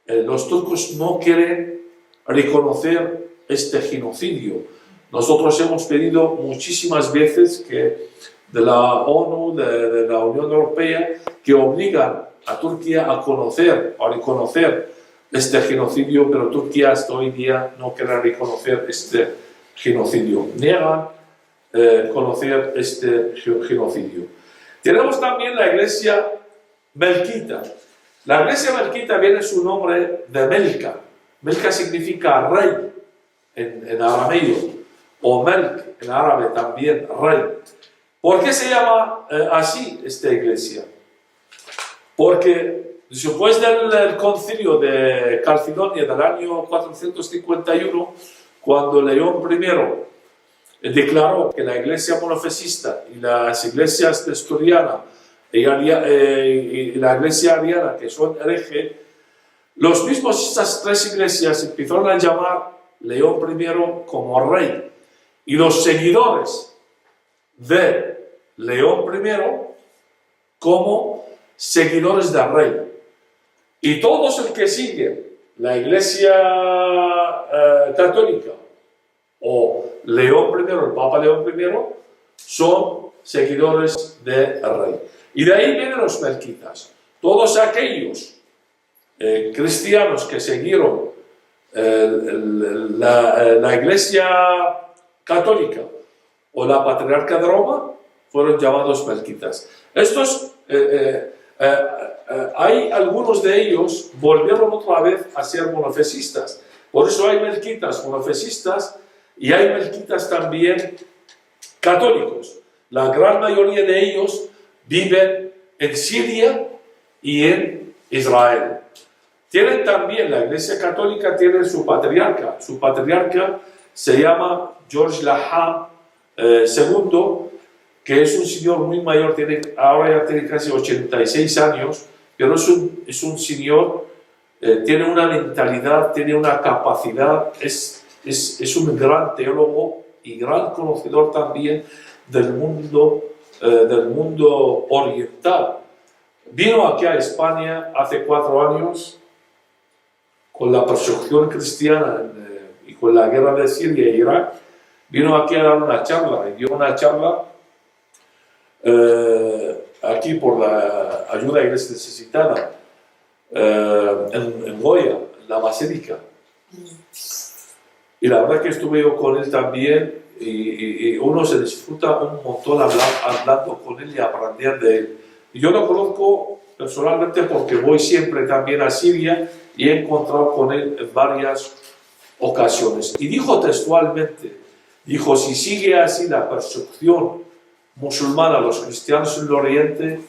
los turcos no quieren reconocer este genocidio. Nosotros hemos pedido muchísimas veces que de la ONU, de la Unión Europea, que obligan a Turquía a reconocer este genocidio, pero Turquía hasta hoy día no quiere reconocer este genocidio, niegan conocer este genocidio. Tenemos también la iglesia melquita. La iglesia melquita viene su nombre de Melca. Melca significa rey en arameo, o Melk en árabe también, rey. ¿Por qué se llama así esta iglesia? Porque después del concilio de Calcedonia del año 451, cuando León I declaró que la iglesia monofisita y las iglesias nestoriana y la iglesia ariana, que son herejes, estas 3 iglesias empezaron a llamar León I como rey, y los seguidores de León I como seguidores del rey. Y todos los que siguen la Iglesia Católica o León I, el Papa León I, son seguidores del rey. Y de ahí vienen los melquitas. Todos aquellos cristianos que siguieron la Iglesia Católica o la Patriarca de Roma fueron llamados melquitas. Estos, hay algunos de ellos volvieron otra vez a ser monofesistas. Por eso hay melquitas monofesistas y hay melquitas también católicos. La gran mayoría de ellos viven en Siria y en Israel. Tienen también, la Iglesia Católica tiene su patriarca. Su patriarca se llama George Lahan II, que es un señor muy mayor, ahora ya tiene casi 86 años, pero es un señor, tiene una mentalidad, tiene una capacidad, es un gran teólogo y gran conocedor también del mundo oriental. Vino aquí a España hace 4 años con la persecución cristiana y con la guerra de Siria e Irak. Vino aquí a dar una charla, y dio una charla aquí por la ayuda a Iglesia Necesitada en Goya, en la Basílica. Y la verdad que estuve yo con él también y uno se disfruta un montón hablando con él y aprendiendo de él. Y yo lo conozco personalmente porque voy siempre también a Siria y he encontrado con él en varias ocasiones. Y dijo textualmente, dijo, si sigue así la persecución musulmana a los cristianos en el Oriente,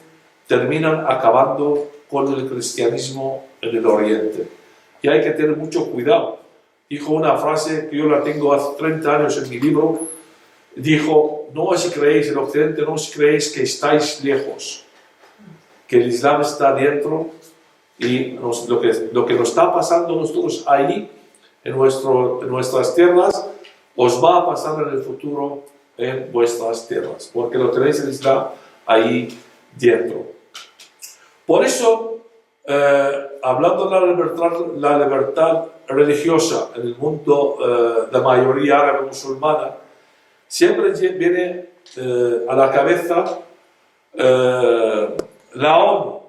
terminan acabando con el cristianismo en el Oriente. Y hay que tener mucho cuidado. Dijo una frase que yo la tengo hace 30 años en mi libro. Dijo, no os creéis, en Occidente no os creéis que estáis lejos, que el Islam está dentro y lo que nos está pasando a nosotros ahí, en nuestras tierras, os va a pasar en el futuro en vuestras tierras, porque lo tenéis el Islam ahí dentro. Por eso, hablando de la libertad religiosa en el mundo de mayoría árabe musulmana, siempre viene a la cabeza la ONU.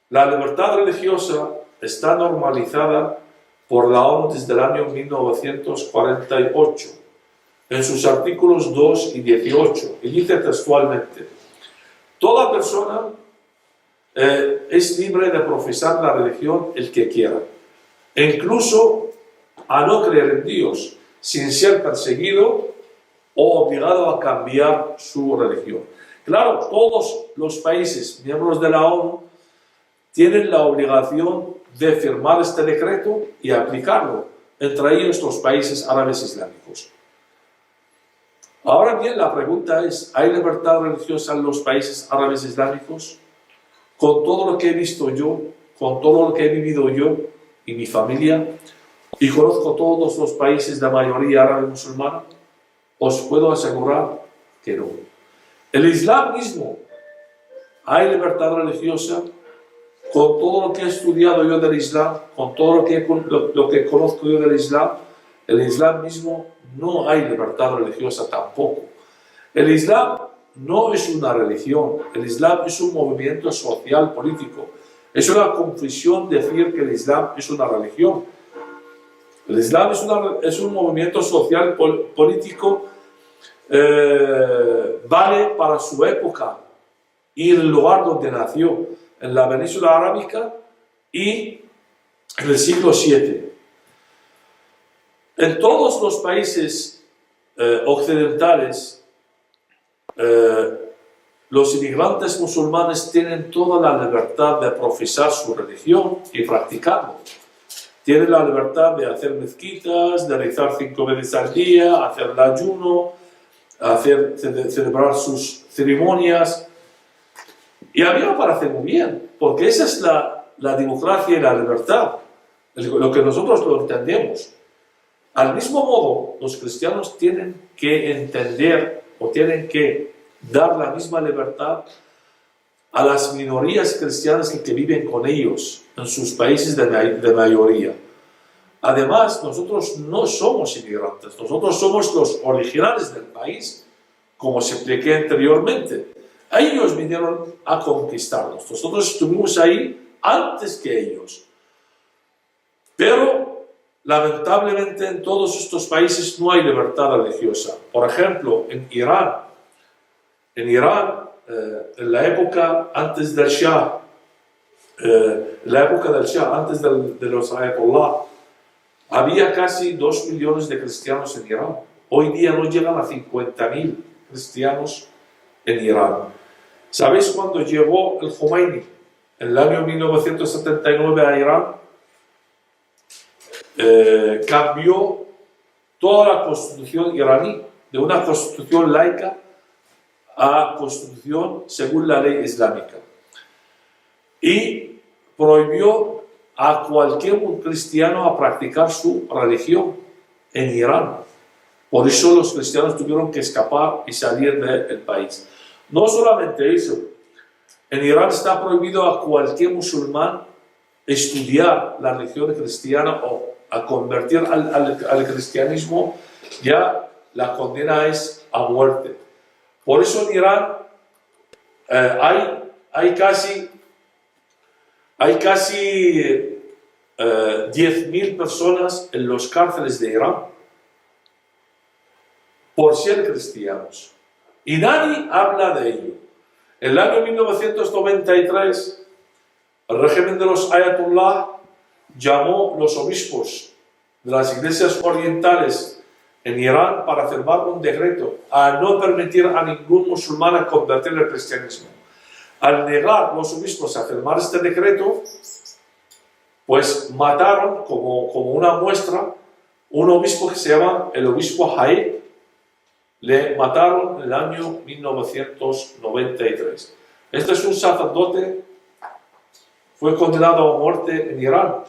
La libertad religiosa está normalizada por la ONU desde el año 1948, en sus artículos 2 y 18, y dice textualmente, toda persona es libre de profesar la religión el que quiera, e incluso a no creer en Dios, sin ser perseguido o obligado a cambiar su religión. Claro, todos los países miembros de la ONU tienen la obligación de firmar este decreto y aplicarlo, entre ellos los países árabes islámicos. Ahora bien, la pregunta es, ¿hay libertad religiosa en los países árabes islámicos? Con todo lo que he visto yo, con todo lo que he vivido yo y mi familia, y conozco todos los países de mayoría árabe musulmana, os puedo asegurar que no. El Islam mismo, hay libertad religiosa. Con todo lo que he estudiado yo del Islam, con todo lo que conozco yo del Islam, el Islam mismo no hay libertad religiosa tampoco. El Islam no es una religión, el Islam es un movimiento social político. Es una confusión decir que el Islam es una religión. El Islam es un movimiento social político, vale para su época y el lugar donde nació, en la península arábica y en el siglo VII. En todos los países occidentales, los inmigrantes musulmanes tienen toda la libertad de profesar su religión y practicarlo. Tienen la libertad de hacer mezquitas, de rezar 5 veces al día, hacer el ayuno, celebrar sus ceremonias. Y a mí me parece muy bien, porque esa es la democracia y la libertad, lo que nosotros lo entendemos. Al mismo modo, los cristianos tienen que entender o tienen que dar la misma libertad a las minorías cristianas que viven con ellos en sus países de mayoría. Además, nosotros no somos inmigrantes, nosotros somos los originales del país, como se expliqué anteriormente. Ellos vinieron a conquistarnos, nosotros estuvimos ahí antes que ellos. Pero, lamentablemente, en todos estos países no hay libertad religiosa. Por ejemplo, en Irán, en la época antes del Shah, antes de los Ayatollah, había casi 2 millones de cristianos en Irán. Hoy día no llegan a 50.000 cristianos en Irán. ¿Sabéis cuándo llegó el Khomeini en el año 1979 a Irán? Cambió toda la constitución iraní, de una constitución laica a constitución según la ley islámica. Y prohibió a cualquier cristiano a practicar su religión en Irán. Por eso los cristianos tuvieron que escapar y salir del país. No solamente eso, en Irán está prohibido a cualquier musulmán estudiar la religión cristiana o a convertir al cristianismo, ya la condena es a muerte. Por eso en Irán hay casi 10.000 personas en los cárceles de Irán por ser cristianos. Y nadie habla de ello. En el año 1993, el régimen de los Ayatollah llamó a los obispos de las iglesias orientales en Irán para firmar un decreto a no permitir a ningún musulmán a convertir al cristianismo. Al negar los obispos a firmar este decreto, pues mataron como una muestra un obispo que se llama el obispo Haid. Le mataron en el año 1993. Este es un sacerdote, fue condenado a muerte en Irán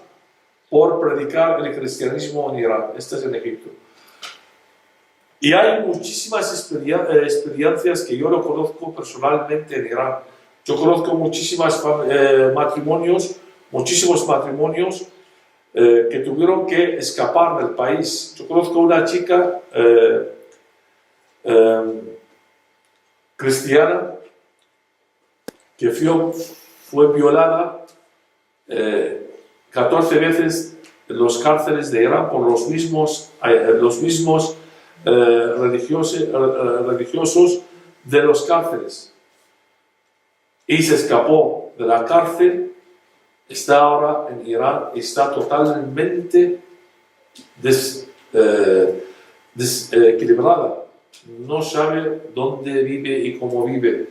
por predicar el cristianismo en Irán. Este es en Egipto. Y hay muchísimas experiencias que yo lo conozco personalmente en Irán. Yo conozco muchísimos matrimonios que tuvieron que escapar del país. Yo conozco una chica cristiana que fue violada 14 veces en los cárceles de Irán por los mismos religiosos de los cárceles, y se escapó de la cárcel. Está ahora en Irán, está totalmente desequilibrada, no sabe dónde vive y cómo vive,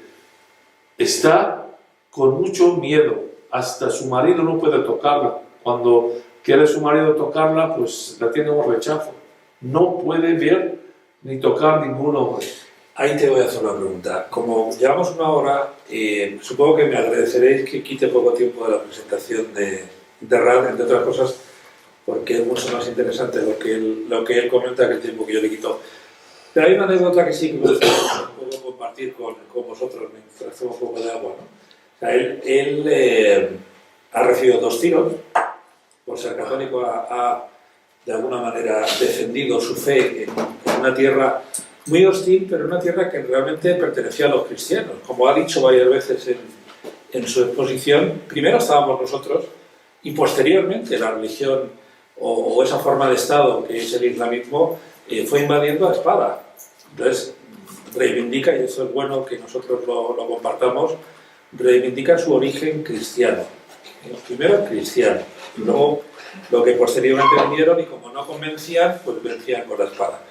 está con mucho miedo, hasta su marido no puede tocarla. Cuando quiere su marido tocarla, pues la tiene un rechazo, no puede ver ni tocar ningún hombre. Ahí te voy a hacer una pregunta. Como llevamos una hora, supongo que me agradeceréis que quite poco tiempo de la presentación de Rad, entre otras cosas, porque es mucho más interesante lo que él comenta que el tiempo que yo le quito. Pero hay una anécdota que sí que me gustaría compartir con vosotros mientras hacemos un poco de agua, ¿no? O sea, él ha recibido 2 tiros, por ser católico, ha de alguna manera defendido su fe en una tierra muy hostil, pero una tierra que realmente pertenecía a los cristianos. Como ha dicho varias veces en su exposición, primero estábamos nosotros y posteriormente la religión o esa forma de Estado que es el islamismo fue invadiendo a espada. Entonces reivindica, y eso es bueno que nosotros lo compartamos, reivindica su origen cristiano. Primero cristiano, y luego lo que posteriormente vinieron, y como no convencían, pues vencían con la espada.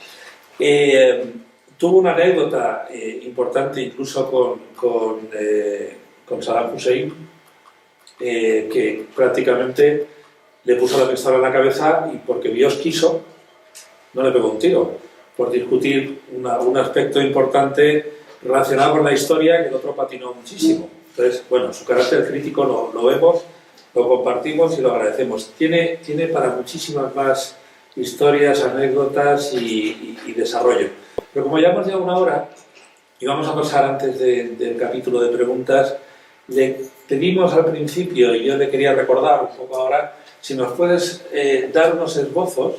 Tuvo una anécdota importante incluso con Saddam Hussein, que prácticamente le puso la pistola en la cabeza y porque Dios quiso, no le pegó un tiro, por discutir un aspecto importante relacionado con la historia que el otro patinó muchísimo. Entonces, bueno, su carácter crítico lo vemos, lo compartimos y lo agradecemos. Tiene para muchísimas más historias, anécdotas y desarrollo. Pero como ya hemos llegado a una hora y vamos a pasar antes del capítulo de preguntas, te vimos al principio y yo le quería recordar un poco ahora, si nos puedes dar unos esbozos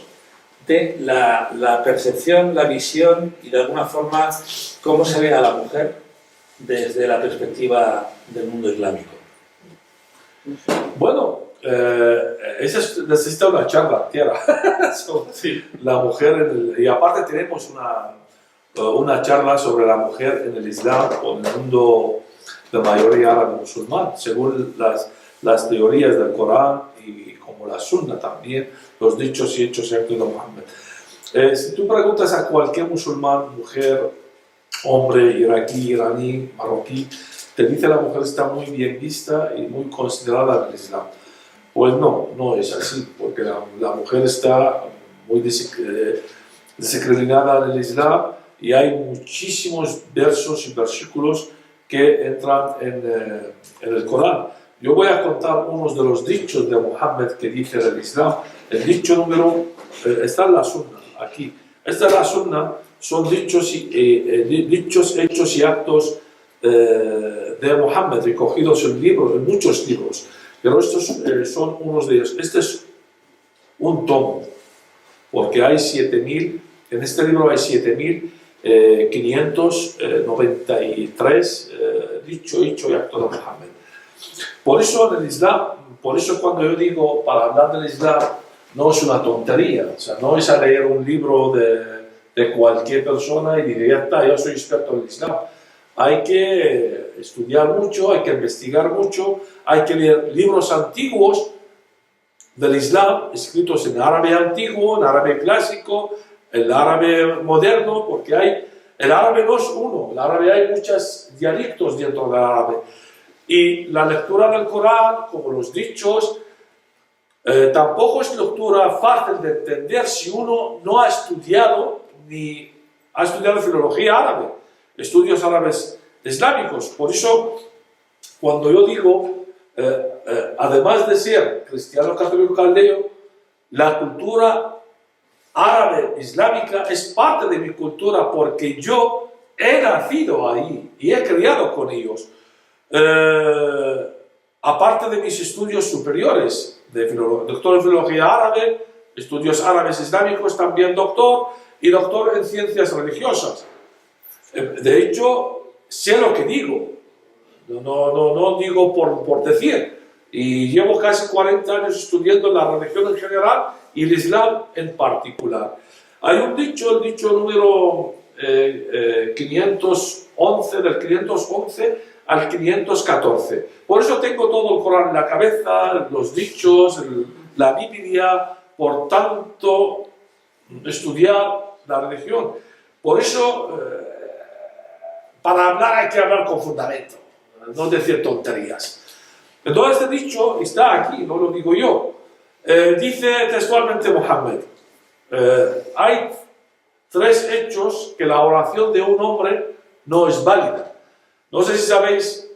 de la percepción, la visión y de alguna forma cómo se ve a la mujer desde la perspectiva del mundo islámico. Bueno, necesita una charla entera sobre la mujer y aparte tenemos una charla sobre la mujer en el Islam o en el mundo de mayoría árabe musulmán, según las teorías del Corán y como la Sunna también, los dichos y hechos y actos de Muhammad. Si tú preguntas a cualquier musulmán, mujer, hombre, iraquí, iraní, marroquí, te dice la mujer está muy bien vista y muy considerada en el Islam. Pues no es así, porque la mujer está muy discriminada en el Islam y hay muchísimos versos y versículos que entran en el Corán. Yo voy a contar unos de los dichos de Muhammad que dice del Islam. El dicho número está en la Sunna, aquí. Esta es la Sunna, son dichos, hechos y actos de Muhammad recogidos en muchos libros, pero estos son unos de ellos. Este es un tomo, porque hay 7.000, en este libro hay 7.593 dicho, hecho y acto de Muhammad. Por eso en el Islam, por eso cuando yo digo para hablar del Islam, no es una tontería, o sea, no es a leer un libro de cualquier persona y decir, ya está, yo soy experto en el Islam. Hay que estudiar mucho, hay que investigar mucho, hay que leer libros antiguos del Islam, escritos en árabe antiguo, en árabe clásico, el árabe moderno, porque el árabe no es uno, el árabe hay muchos dialectos dentro del árabe. Y la lectura del Corán, como los dichos, tampoco es lectura fácil de entender si uno no ha estudiado ni ha estudiado filología árabe, estudios árabes islámicos. Por eso, cuando yo digo, además de ser cristiano católico caldeo, la cultura árabe islámica es parte de mi cultura porque yo he nacido ahí y he criado con ellos. Aparte de mis estudios superiores, doctor en filología árabe, estudios árabes islámicos, también doctor y doctor en ciencias religiosas. De hecho, sé lo que digo, no digo por decir. Y llevo casi 40 años estudiando la religión en general y el Islam en particular. Hay un dicho, el dicho número 511, del 511 al 514. Por eso tengo todo el Corán en la cabeza, los dichos, la Biblia, por tanto, estudiar la religión. Por eso, para hablar hay que hablar con fundamento, no decir tonterías. Entonces este dicho está aquí, no lo digo yo. Dice textualmente Muhammad, hay 3 hechos que la oración de un hombre no es válida. No sé si sabéis,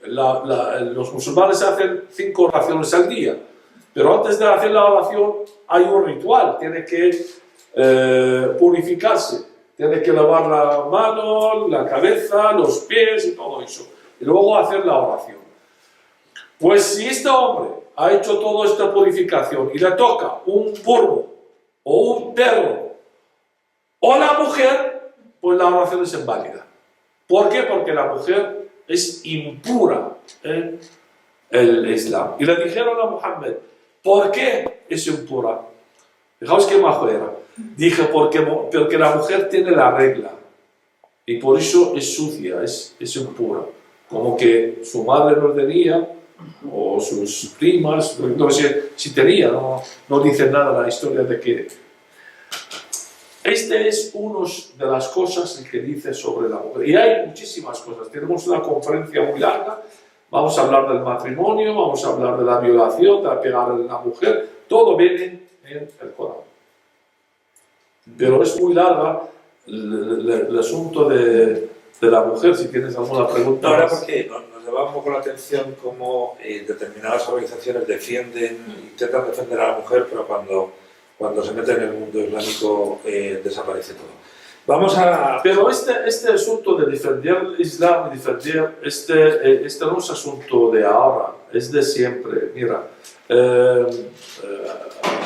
los musulmanes hacen 5 oraciones al día, pero antes de hacer la oración hay un ritual, tiene que purificarse, tiene que lavar la mano, la cabeza, los pies y todo eso, y luego hacer la oración. Pues si este hombre ha hecho toda esta purificación y le toca un burro o un perro o la mujer, pues la oración es inválida. ¿Por qué? Porque la mujer es impura en el Islam. Y le dijeron a Muhammad, ¿por qué es impura? Fijaos qué majo era. Dije, porque la mujer tiene la regla y por eso es sucia, es impura. Como que su madre no tenía, o sus primas, no sé si tenía, no dice nada la historia de que... Este es una de las cosas que dice sobre la mujer. Y hay muchísimas cosas. Tenemos una conferencia muy larga. Vamos a hablar del matrimonio, vamos a hablar de la violación, de pegar a la mujer. Todo viene en el Corán. Pero es muy larga el asunto de la mujer. Si tienes alguna pregunta. Ahora, porque nos llama un poco la atención cómo determinadas organizaciones intentan defender a la mujer, pero cuando se mete en el mundo islámico desaparece todo. Vamos a... Pero este asunto de defender el Islam y defender este no es asunto de ahora, es de siempre. Mira,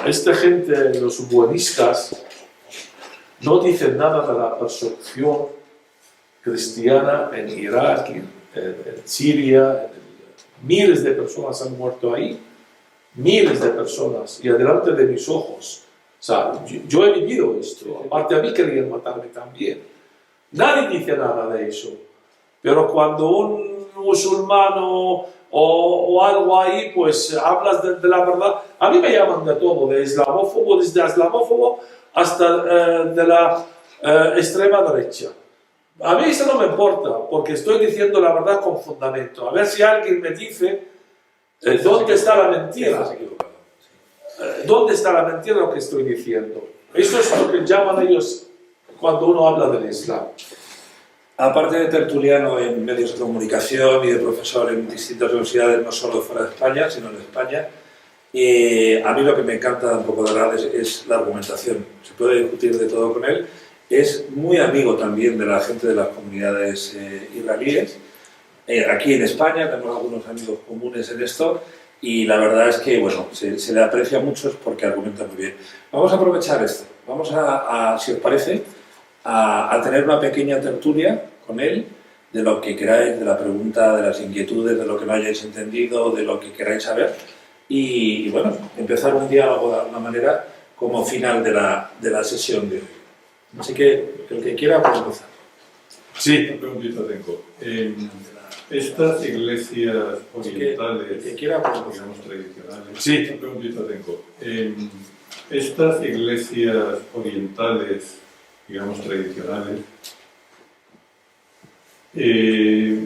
esta gente, los buenistas, no dicen nada de la persecución cristiana en Irak, en Siria. Miles de personas han muerto ahí, miles de personas, y delante de mis ojos. O sea, yo he vivido esto, aparte a mí querían matarme también. Nadie dice nada de eso, pero cuando un musulmán o algo ahí, pues hablas de la verdad. A mí me llaman de todo, de islamófobo, desde islamófobo hasta de la extrema derecha. A mí eso no me importa, porque estoy diciendo la verdad con fundamento. A ver si alguien me dice dónde está la mentira. ¿Dónde está la mentira de lo que estoy diciendo? Eso es lo que llaman ellos cuando uno habla del Islam. Aparte de tertuliano en medios de comunicación y de profesor en distintas universidades, no solo fuera de España, sino en España, a mí lo que me encanta un poco de verdad es la argumentación. Se puede discutir de todo con él. Es muy amigo también de la gente de las comunidades israelíes. Aquí en España tenemos algunos amigos comunes en esto. Y la verdad es que, bueno, se le aprecia mucho porque argumenta muy bien. Vamos a aprovechar esto. Vamos si os parece, a tener una pequeña tertulia con él de lo que queráis, de la pregunta, de las inquietudes, de lo que no hayáis entendido, de lo que queráis saber. Y bueno, empezar un diálogo de alguna manera como final de la sesión de hoy. Así que el que quiera puede empezar. Sí. Una preguntita tengo. Estas iglesias orientales, digamos tradicionales, sí. Una preguntita tengo. Estas iglesias orientales, digamos tradicionales,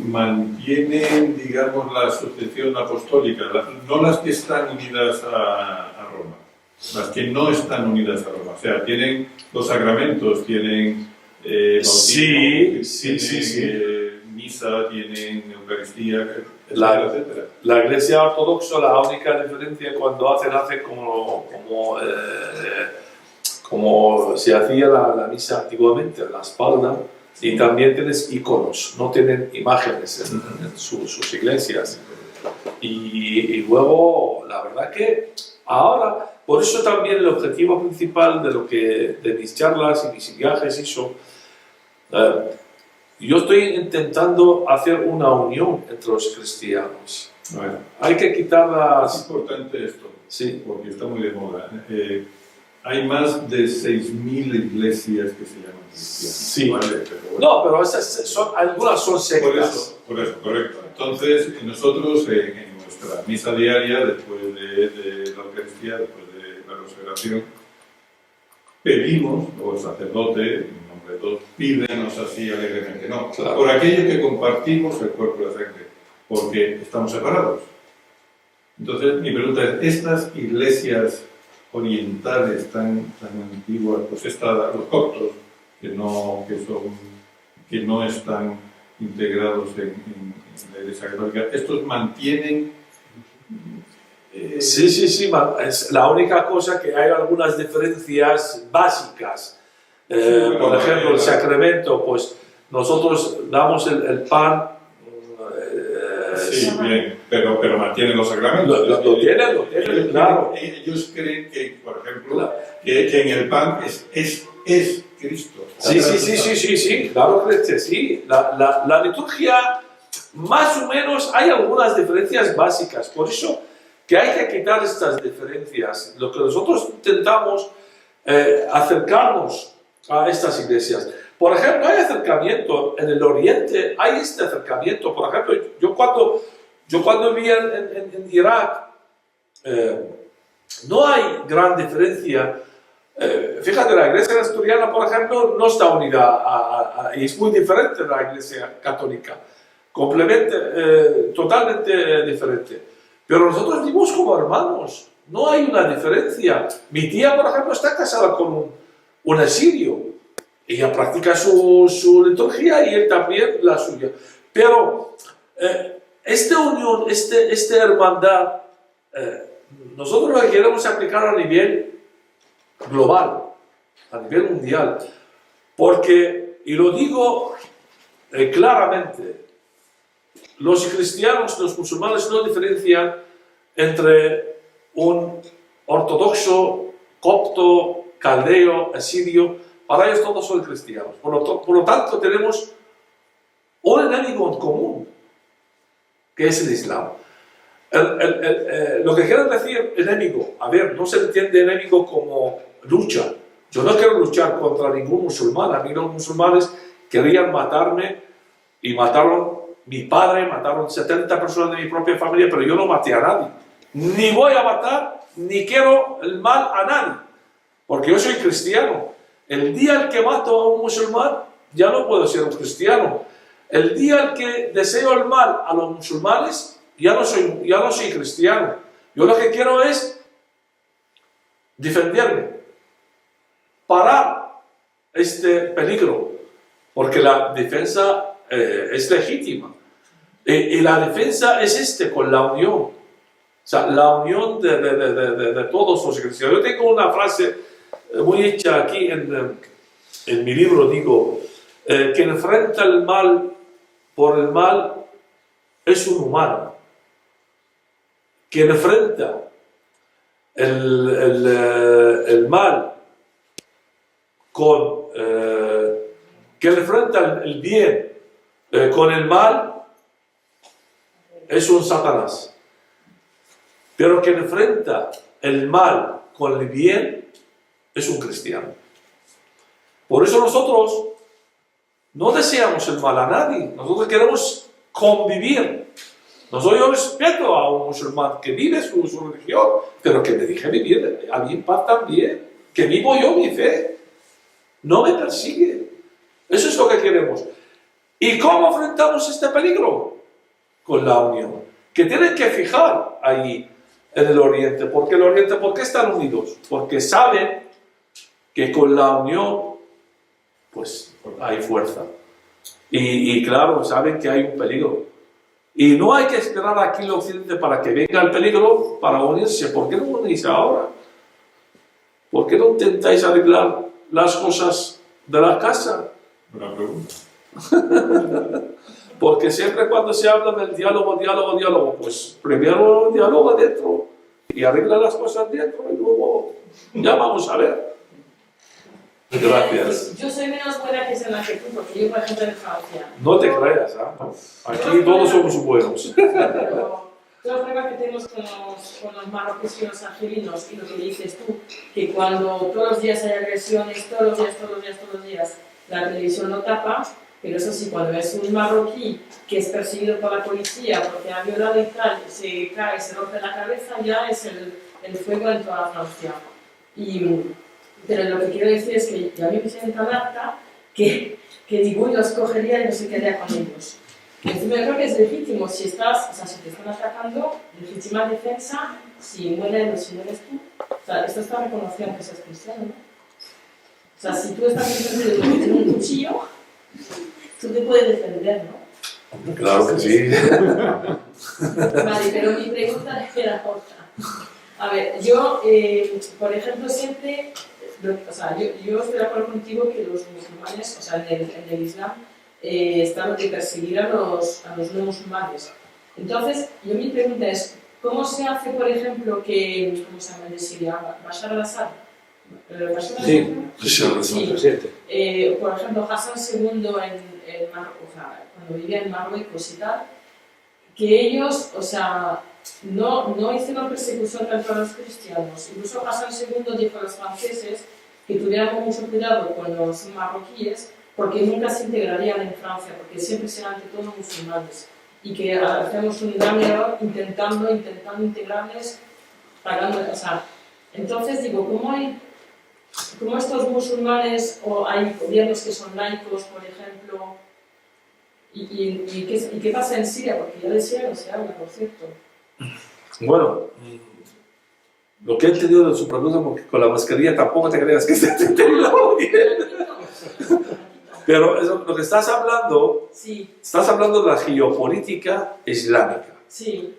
mantienen, digamos, la sucesión apostólica, no las que están unidas a Roma, las que no están unidas a Roma, o sea, tienen los sacramentos, tienen bautismo, tienen misa, tienen Eucaristía, etcétera. La Iglesia Ortodoxa, la única diferencia cuando hace como se hacía la misa antiguamente, en la espalda, y también tienes iconos, no tienen imágenes en sus iglesias. Y luego, la verdad que ahora, por eso también el objetivo principal de mis charlas y mis viajes, yo estoy intentando hacer una unión entre los cristianos. Bueno, hay que quitar las... Es importante esto, sí. Porque está muy de moda. Hay más de 6.000 iglesias que se llaman cristianas. Sí. ¿Vale? Pero bueno, no, pero algunas son sectas. Por eso, correcto. Entonces, nosotros en nuestra misa diaria, después de la Eucaristía, después de la consagración, pedimos, o el sacerdote, en nombre de todos, pídenos así alegremente. No, claro. Por aquello que compartimos el cuerpo y la sangre, porque estamos separados. Entonces, mi pregunta es, estas iglesias orientales tan antiguas, pues los coptos, que no están integrados en la Iglesia Católica, ¿estos mantienen? Sí, es la única cosa que hay algunas diferencias básicas. Por ejemplo, el sacramento, pues nosotros damos el pan. Sí, bien, pero mantienen los sacramentos. Lo tienen, claro. Ellos creen que, por ejemplo, que en el pan es Cristo. Sí, claro que sí. La liturgia, más o menos, hay algunas diferencias básicas. Por eso que hay que quitar estas diferencias. Lo que nosotros intentamos acercarnos a estas iglesias. Por ejemplo, hay acercamiento en el Oriente, hay este acercamiento. Por ejemplo, yo cuando vivía en Irak, no hay gran diferencia. Fíjate, la iglesia asturiana, por ejemplo, no está unida y es muy diferente de la iglesia católica, totalmente diferente. Pero nosotros vivimos como hermanos, no hay una diferencia. Mi tía, por ejemplo, está casada con un asirio. Ella practica su liturgia y él también la suya. Pero esta unión, esta hermandad, nosotros la queremos aplicar a nivel global, a nivel mundial. Porque, y lo digo claramente, los cristianos, los musulmanes no diferencian entre un ortodoxo, copto, caldeo, asirio. Para ellos todos son cristianos. Por lo tanto, tenemos un enemigo en común, que es el Islam. Lo que quiero decir enemigo, a ver, no se entiende enemigo como lucha. Yo no quiero luchar contra ningún musulmán. A mí los musulmanes querían matarme y mataron mi padre, mataron 70 personas de mi propia familia, pero yo no maté a nadie. Ni voy a matar, ni quiero el mal a nadie, porque yo soy cristiano. El día en que mato a un musulmán, ya no puedo ser un cristiano. El día en que deseo el mal a los musulmanes, ya no soy cristiano. Yo lo que quiero es defenderme, parar este peligro, porque la defensa es legítima. Y la defensa es con la unión. O sea, la unión de todos los cristianos. Yo tengo una frase muy hecha aquí en mi libro, digo, quien enfrenta el mal por el mal es un humano. Quien enfrenta el mal con... quien enfrenta el bien con el mal es un Satanás. Pero quien enfrenta el mal con el bien es un cristiano. Por eso nosotros no deseamos el mal a nadie. Nosotros queremos convivir. Yo respeto a un musulmán que vive su religión, pero que me deje vivir a mí en paz también. Que vivo yo mi fe. No me persigue. Eso es lo que queremos. ¿Y cómo enfrentamos este peligro? Con la unión. Que tienen que fijar ahí en el Oriente. Porque el Oriente, ¿por qué están unidos? Porque saben que con la unión, pues hay fuerza. Y claro, saben que hay un peligro. Y no hay que esperar aquí en el Occidente para que venga el peligro para unirse. ¿Por qué no unís ahora? ¿Por qué no intentáis arreglar las cosas de la casa? Buena pregunta. Porque siempre cuando se habla del diálogo, pues primero diálogo adentro y arregla las cosas dentro y luego ya vamos a ver. Gracias. Yo soy menos buena que la que tú, porque yo, por ejemplo, en Francia. No te creas, ¿eh? Aquí todos somos buenos. Pero los problemas que tenemos con los marroquíes y los argelinos, y lo que dices tú, que cuando todos los días hay agresiones, todos los días, la televisión lo tapa, pero eso sí, cuando es un marroquí que es perseguido por la policía porque ha violado y tal, se cae, se rompe la cabeza, ya es el fuego en toda Francia. Pero lo que quiero decir es que ya me puse tan harta que digo, yo escogería y no se quedaría con ellos. Entonces, yo creo que es legítimo, si te están atacando, legítima defensa, si mueren o si mueres tú. O sea, esto está reconocido que seas cristiano, ¿no? O sea, si tú estás defendiendo que tienes un cuchillo, tú te puedes defender, ¿no? Claro que sí. Vale, pero mi pregunta era otra. A ver, yo, por ejemplo, siempre... O sea, yo estoy de acuerdo contigo que los musulmanes, o sea, en el Islam, están de perseguir a los no musulmanes. Entonces, mi pregunta es, ¿cómo se hace, por ejemplo, que, ¿cómo se llama el de Siria? Bashar al-Assad. Sí. Por ejemplo, Hassan II cuando vivía en Marruecos y tal, que ellos, o sea, no hicieron persecución tanto a los cristianos. Incluso Hassan II dijo a los franceses que tuvieran mucho cuidado con los marroquíes porque nunca se integrarían en Francia, porque siempre serán ante todo musulmanes. Y que hacemos un gran error intentando integrarles, o sea, entonces digo, ¿cómo estos musulmanes, o hay gobiernos que son laicos, por ejemplo, y qué pasa en Siria? Porque ya de Siria no se habla, por cierto. Bueno, lo que he entendido de su pregunta, porque con la mascarilla tampoco te creas que se te entendió bien. Pero lo que estás hablando, sí. Estás hablando de la geopolítica islámica. Sí.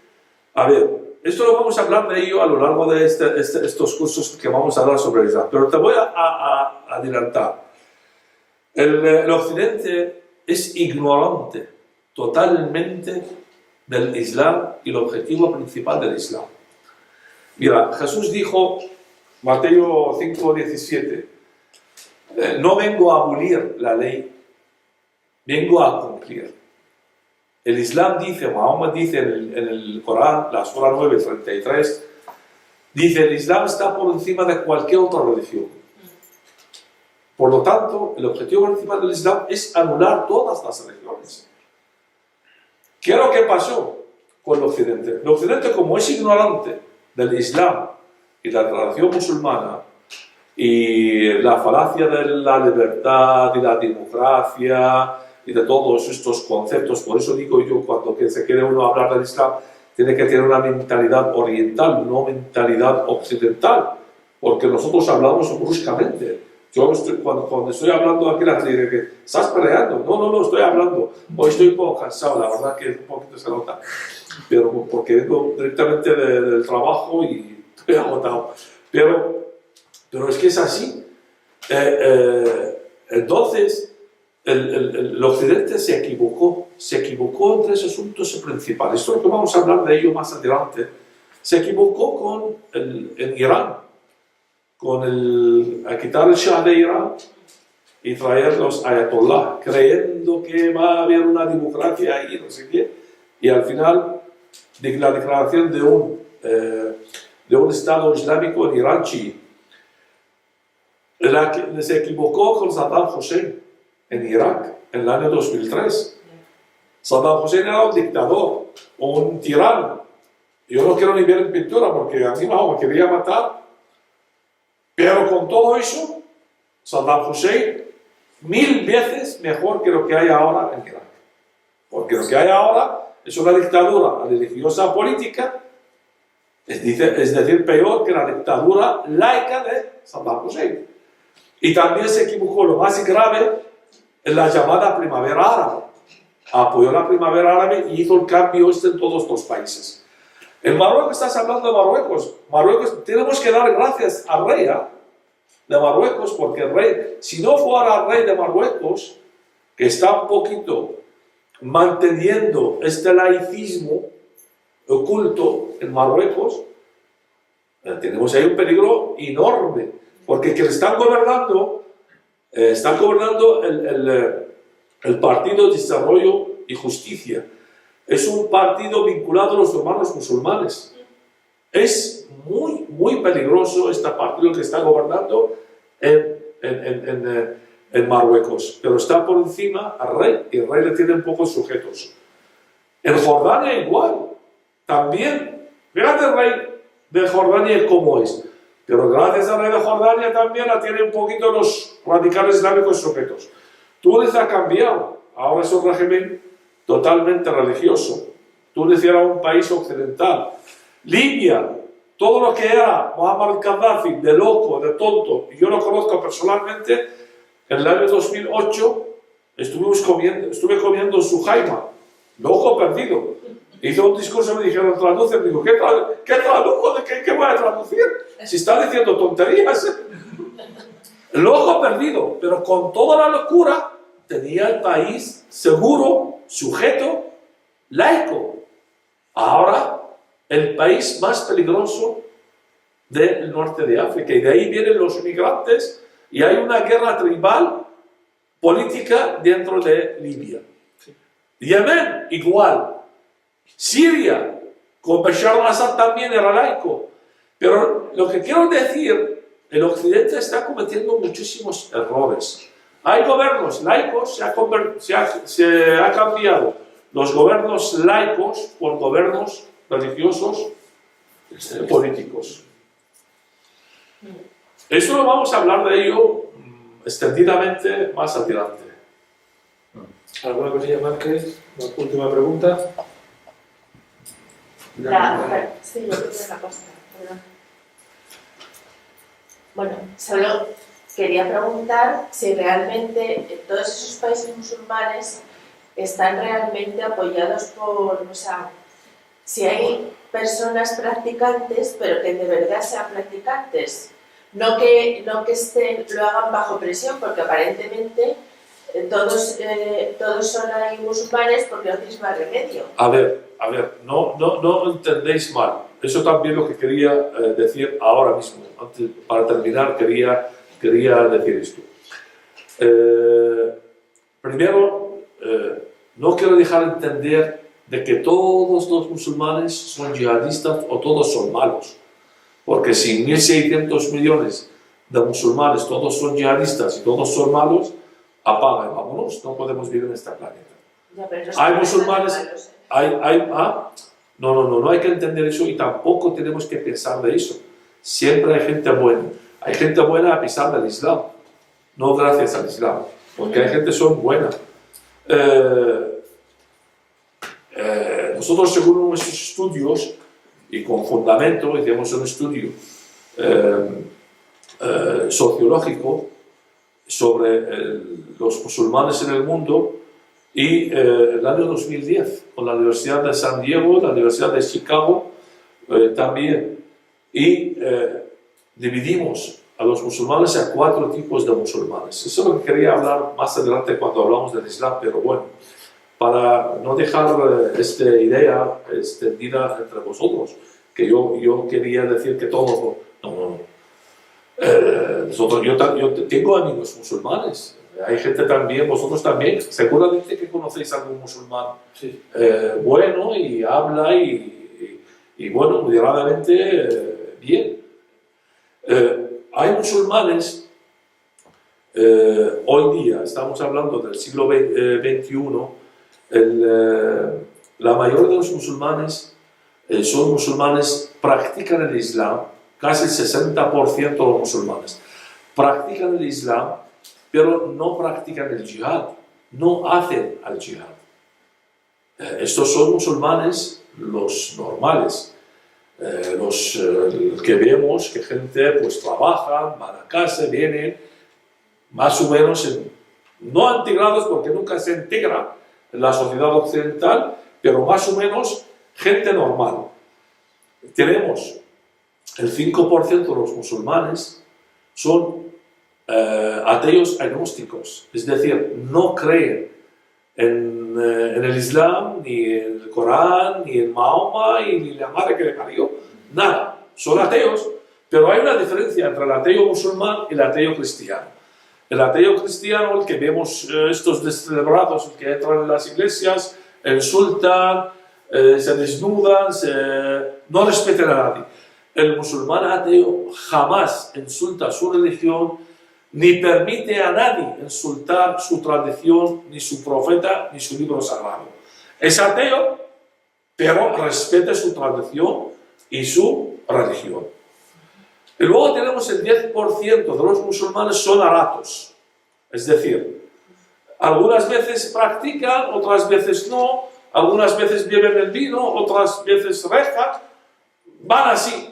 A ver, esto lo vamos a hablar de ello a lo largo de estos cursos que vamos a dar sobre el Islam, pero te voy a adelantar. El Occidente es ignorante totalmente del Islam y el objetivo principal del Islam. Mira, Jesús dijo, Mateo 5:17, no vengo a abolir la ley, vengo a cumplir. El Islam dice, Mahoma dice en el Corán, la Sura 9:33, dice, el Islam está por encima de cualquier otra religión. Por lo tanto, el objetivo principal del Islam es anular todas las religiones. ¿Qué es lo que pasó con el Occidente? El Occidente, como es ignorante del Islam y la tradición musulmana y la falacia de la libertad y la democracia y de todos estos conceptos, por eso digo yo, cuando se quiere uno hablar del Islam, tiene que tener una mentalidad oriental, no mentalidad occidental, porque nosotros hablamos bruscamente. Yo cuando estoy hablando aquí, la gente dice que estás peleando. No, estoy hablando. Hoy estoy un poco cansado, la verdad que un poquito se nota. Pero porque vengo directamente del trabajo y estoy agotado. Pero es que es así. Entonces, el Occidente se equivocó en tres asuntos principales. Esto es lo que vamos a hablar de ello más adelante. Se equivocó en Irán, a quitar el Shah de Irán y traer los Ayatollah, creyendo que va a haber una democracia ahí, no sé qué, y al final la declaración de un Estado islámico en Irán chií. Se equivocó con Saddam Hussein en Irak en el año 2003. Saddam Hussein era un dictador, un tirano. Yo no quiero ni ver en pintura porque a mí me quería matar. Pero con todo eso, Saddam Hussein 1000 veces mejor que lo que hay ahora en Irak. Porque lo que hay ahora es una dictadura religiosa política, es decir, peor que la dictadura laica de Saddam Hussein. Y también se equivocó lo más grave en la llamada primavera árabe. Apoyó la primavera árabe y hizo el cambio en todos los países. En Marruecos, estás hablando de Marruecos. Marruecos, tenemos que dar gracias al rey de Marruecos, porque el rey, si no fuera el rey de Marruecos, que está un poquito manteniendo este laicismo oculto en Marruecos, tenemos ahí un peligro enorme, porque quienes están gobernando el Partido de Desarrollo y Justicia. Es un partido vinculado a los hermanos musulmanes. Es muy peligroso este partido que está gobernando en Marruecos, pero está por encima al rey, y el rey le tiene pocos sujetos. En Jordania igual, también. Fíjate el rey de Jordania cómo es, pero gracias al rey de Jordania también la tienen un poquito los radicales islámicos sujetos. Túnez ha cambiado, ahora es un régimen totalmente religioso. Túnez era un país occidental. Libia, todo lo que era Muammar Gaddafi, de loco, de tonto, y yo lo conozco personalmente, en el año 2008 estuve comiendo su jaima, loco perdido. Hizo un discurso y me dijeron, traduce, me dijo, ¿qué tradujo? ¿Qué voy a traducir? Si está diciendo tonterías. Loco perdido, pero con toda la locura tenía el país seguro, sujeto, laico. Ahora, el país más peligroso del norte de África, y de ahí vienen los inmigrantes, y hay una guerra tribal política dentro de Libia. Yemen, igual. Siria, con Bashar al-Assad también era laico. Pero lo que quiero decir, el Occidente está cometiendo muchísimos errores. Hay gobiernos laicos, se ha cambiado los gobiernos laicos por gobiernos religiosos políticos. Eso lo vamos a hablar de ello extendidamente más adelante. ¿Alguna cosilla más que es? ¿Una última pregunta? Sí, yo creo que una cosa. Perdón. Bueno, solo quería preguntar si realmente todos esos países musulmanes están realmente apoyados por, o sea, si hay personas practicantes, pero que de verdad sean practicantes, no que lo hagan bajo presión, porque aparentemente todos son ahí musulmanes porque no tienes más remedio. A ver, no entendéis mal. Eso también lo que quería decir ahora mismo. Antes, para terminar, quería decir esto. Primero, no quiero dejar de entender de que todos los musulmanes son yihadistas o todos son malos. Porque si 1.600 millones de musulmanes todos son yihadistas y todos son malos, apaga y vámonos, no podemos vivir en este planeta. Ya, pero Hay musulmanes, no hay que entender eso y tampoco tenemos que pensar de eso. Siempre hay gente buena. Hay gente buena a pesar del Islam, no gracias al Islam, porque hay gente que son buena. Nosotros, según nuestros estudios y con fundamento, hicimos un estudio sociológico sobre los musulmanes en el mundo y el año 2010 con la Universidad de San Diego, la Universidad de Chicago también, y dividimos a los musulmanes a 4 tipos de musulmanes. Eso es lo que quería hablar más adelante cuando hablamos del Islam, pero bueno, para no dejar esta idea extendida entre vosotros, que yo quería decir que todos, no. Yo tengo amigos musulmanes, hay gente también, vosotros también, seguramente que conocéis a algún musulmán Sí. bueno y habla y bueno, moderadamente bien. Hay musulmanes, hoy día, estamos hablando del siglo XXI, la mayoría de los musulmanes son musulmanes, practican el Islam, casi el 60% de los musulmanes practican el Islam, pero no practican el jihad, no hacen al jihad. Estos son musulmanes, los normales, los que vemos que gente pues trabaja, van a casa, vienen, más o menos, no integrados porque nunca se integra en la sociedad occidental, pero más o menos gente normal. Tenemos el 5% de los musulmanes son ateos agnósticos, es decir, no creen en el Islam, ni en el Corán, ni en Mahoma, ni la madre que le parió, nada, son ateos, pero hay una diferencia entre el ateo musulmán y el ateo cristiano. El ateo cristiano, el que vemos estos descerebrados que entran en las iglesias, insultan, se desnudan, no respetan a nadie. El musulmán ateo jamás insulta su religión, ni permite a nadie insultar su tradición, ni su profeta, ni su libro sagrado. Es ateo, pero respeta su tradición y su religión. Y luego tenemos el 10% de los musulmanes son aratos, es decir, algunas veces practican, otras veces no, algunas veces beben el vino, otras veces rezan, van así.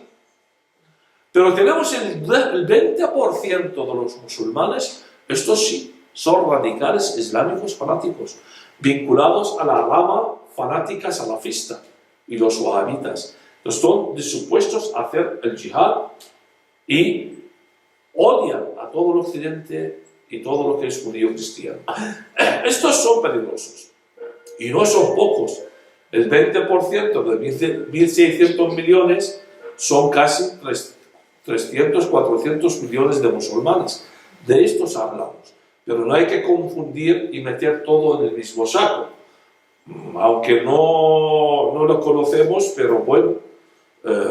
Pero tenemos el 20% de los musulmanes, estos sí, son radicales islámicos fanáticos, vinculados a la rama fanática salafista y los wahabitas. Están dispuestos a hacer el jihad y odian a todo el occidente y todo lo que es judío cristiano. Estos son peligrosos y no son pocos. El 20% de 1.600 millones son casi 300, 400 millones de musulmanes. De estos hablamos. Pero no hay que confundir y meter todo en el mismo saco. Aunque no lo conocemos, pero bueno,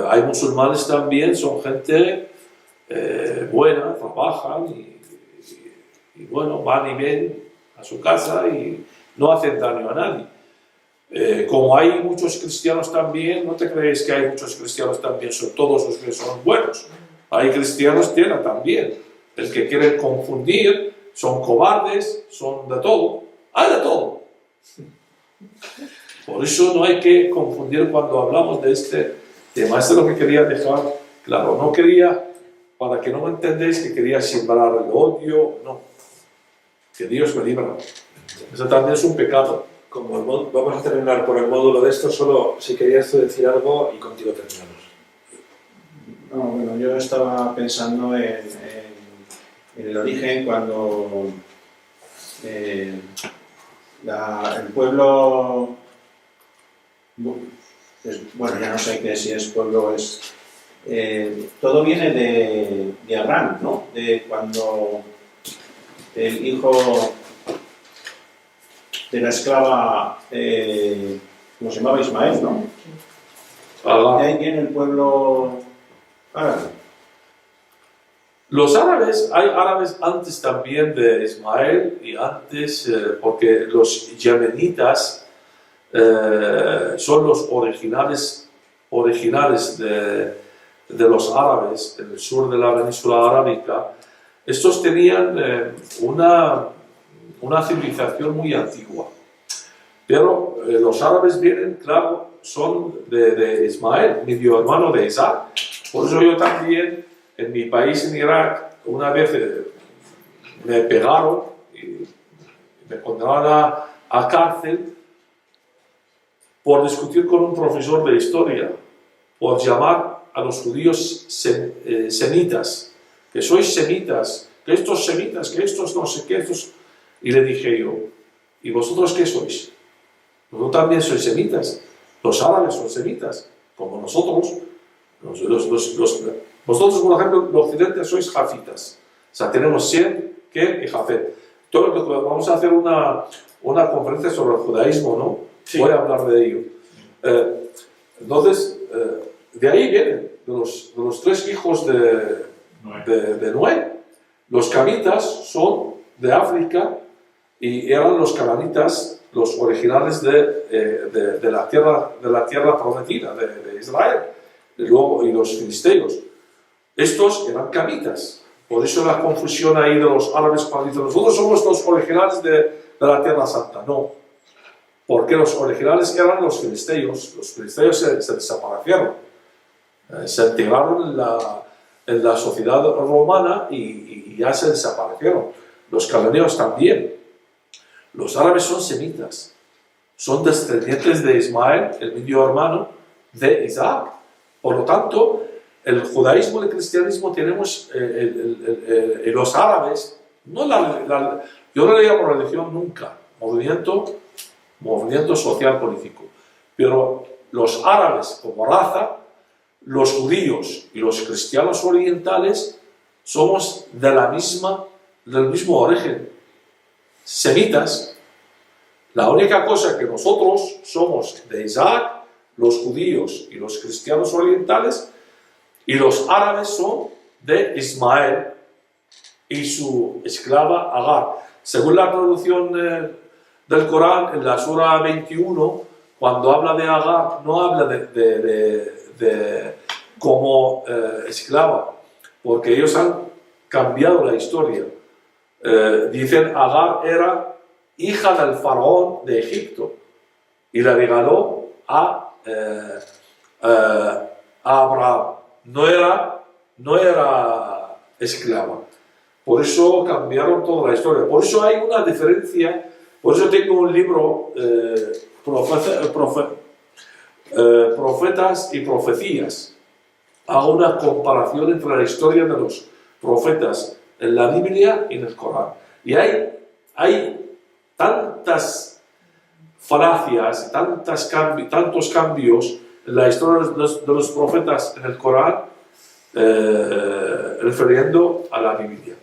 hay musulmanes también, son gente buena, trabajan y bueno, van y ven a su casa y no hacen daño a nadie. Como hay muchos cristianos también, no te crees que hay muchos cristianos también, son todos los que son buenos. Hay cristianos también, el que quieren confundir, son cobardes, son de todo, hay de todo. Por eso no hay que confundir cuando hablamos de este tema. Esto es lo que quería dejar claro. No quería, para que no me entendéis, que quería sembrar el odio, no. Que Dios me libra. Eso también es un pecado. Vamos a terminar por el módulo de esto, solo si querías tú decir algo y contigo terminamos. No, bueno, yo estaba pensando en el origen cuando el pueblo, bueno, ya no sé qué si es pueblo o es... todo viene de Abraham, ¿no? De cuando el hijo de la esclava, ¿cómo se llamaba? Ismael, ¿no? De ahí viene el pueblo árabe. Los árabes, hay árabes antes también de Ismael y antes, porque los yemenitas son los originales de los árabes en el sur de la península arábica. Estos tenían una civilización muy antigua, pero los árabes vienen, claro, son de Ismael, medio hermano de Isaac. Por eso yo también, en mi país, en Irak, una vez me pegaron y me condenaron a cárcel por discutir con un profesor de historia, por llamar a los judíos semitas, que sois semitas, que estos semitas, que estos no sé qué, estos... Y le dije yo, ¿y vosotros qué sois? ¿Vosotros también sois semitas? Los árabes son semitas, como nosotros. Vosotros, por ejemplo, los occidentales sois jafitas. O sea, tenemos Shem, Kem y Jafet. Vamos a hacer una conferencia sobre el judaísmo, ¿no? Sí. Voy a hablar de ello. Entonces, de ahí vienen, de los tres hijos de Noé. Los camitas son de África y eran los cananitas, los originales de la tierra prometida, de Israel. Y los filisteos. Estos eran camitas. Por eso la confusión ahí de los árabes cuando dicen nosotros somos los originales de la Tierra Santa. No. Porque los originales eran los filisteos. Los filisteos se desaparecieron. Se integraron en la sociedad romana y ya se desaparecieron. Los cananeos también. Los árabes son semitas. Son descendientes de Ismael, el medio hermano de Isaac. Por lo tanto, el judaísmo y el cristianismo tenemos, los árabes, yo no le llamo religión nunca, movimiento social político, pero los árabes como raza, los judíos y los cristianos orientales somos del mismo origen, semitas. La única cosa que nosotros somos de Isaac, los judíos y los cristianos orientales, y los árabes son de Ismael y su esclava Agar. Según la traducción del Corán, en la Sura 21, cuando habla de Agar, no habla de como esclava, porque ellos han cambiado la historia. Dicen Agar era hija del faraón de Egipto y la regaló a Abraham. No era esclava. Por eso cambiaron toda la historia. Por eso hay una diferencia. Por eso tengo un libro, Profetas y Profecías. Hago una comparación entre la historia de los profetas en la Biblia y en el Corán. Y hay tantas falacias, tantos cambios en la historia de los profetas en el Corán, refiriendo a la Biblia.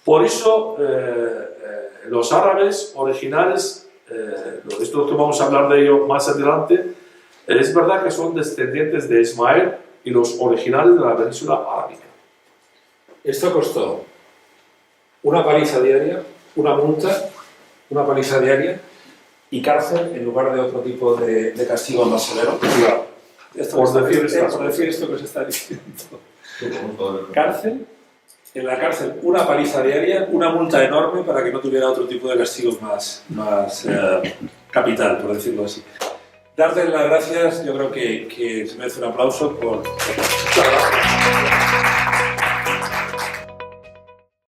Por eso los árabes originales, esto que vamos a hablar de ello más adelante, es verdad que son descendientes de Ismael y los originales de la península arábica. Esto costó una paliza diaria, una multa, una paliza diaria y cárcel en lugar de otro tipo de castigo más severo. Claro. Por decir esto que se está diciendo. Cárcel, en la cárcel una paliza diaria, una multa enorme para que no tuviera otro tipo de castigo más capital, por decirlo así. Darte las gracias, yo creo que se merece un aplauso por... Muchas gracias.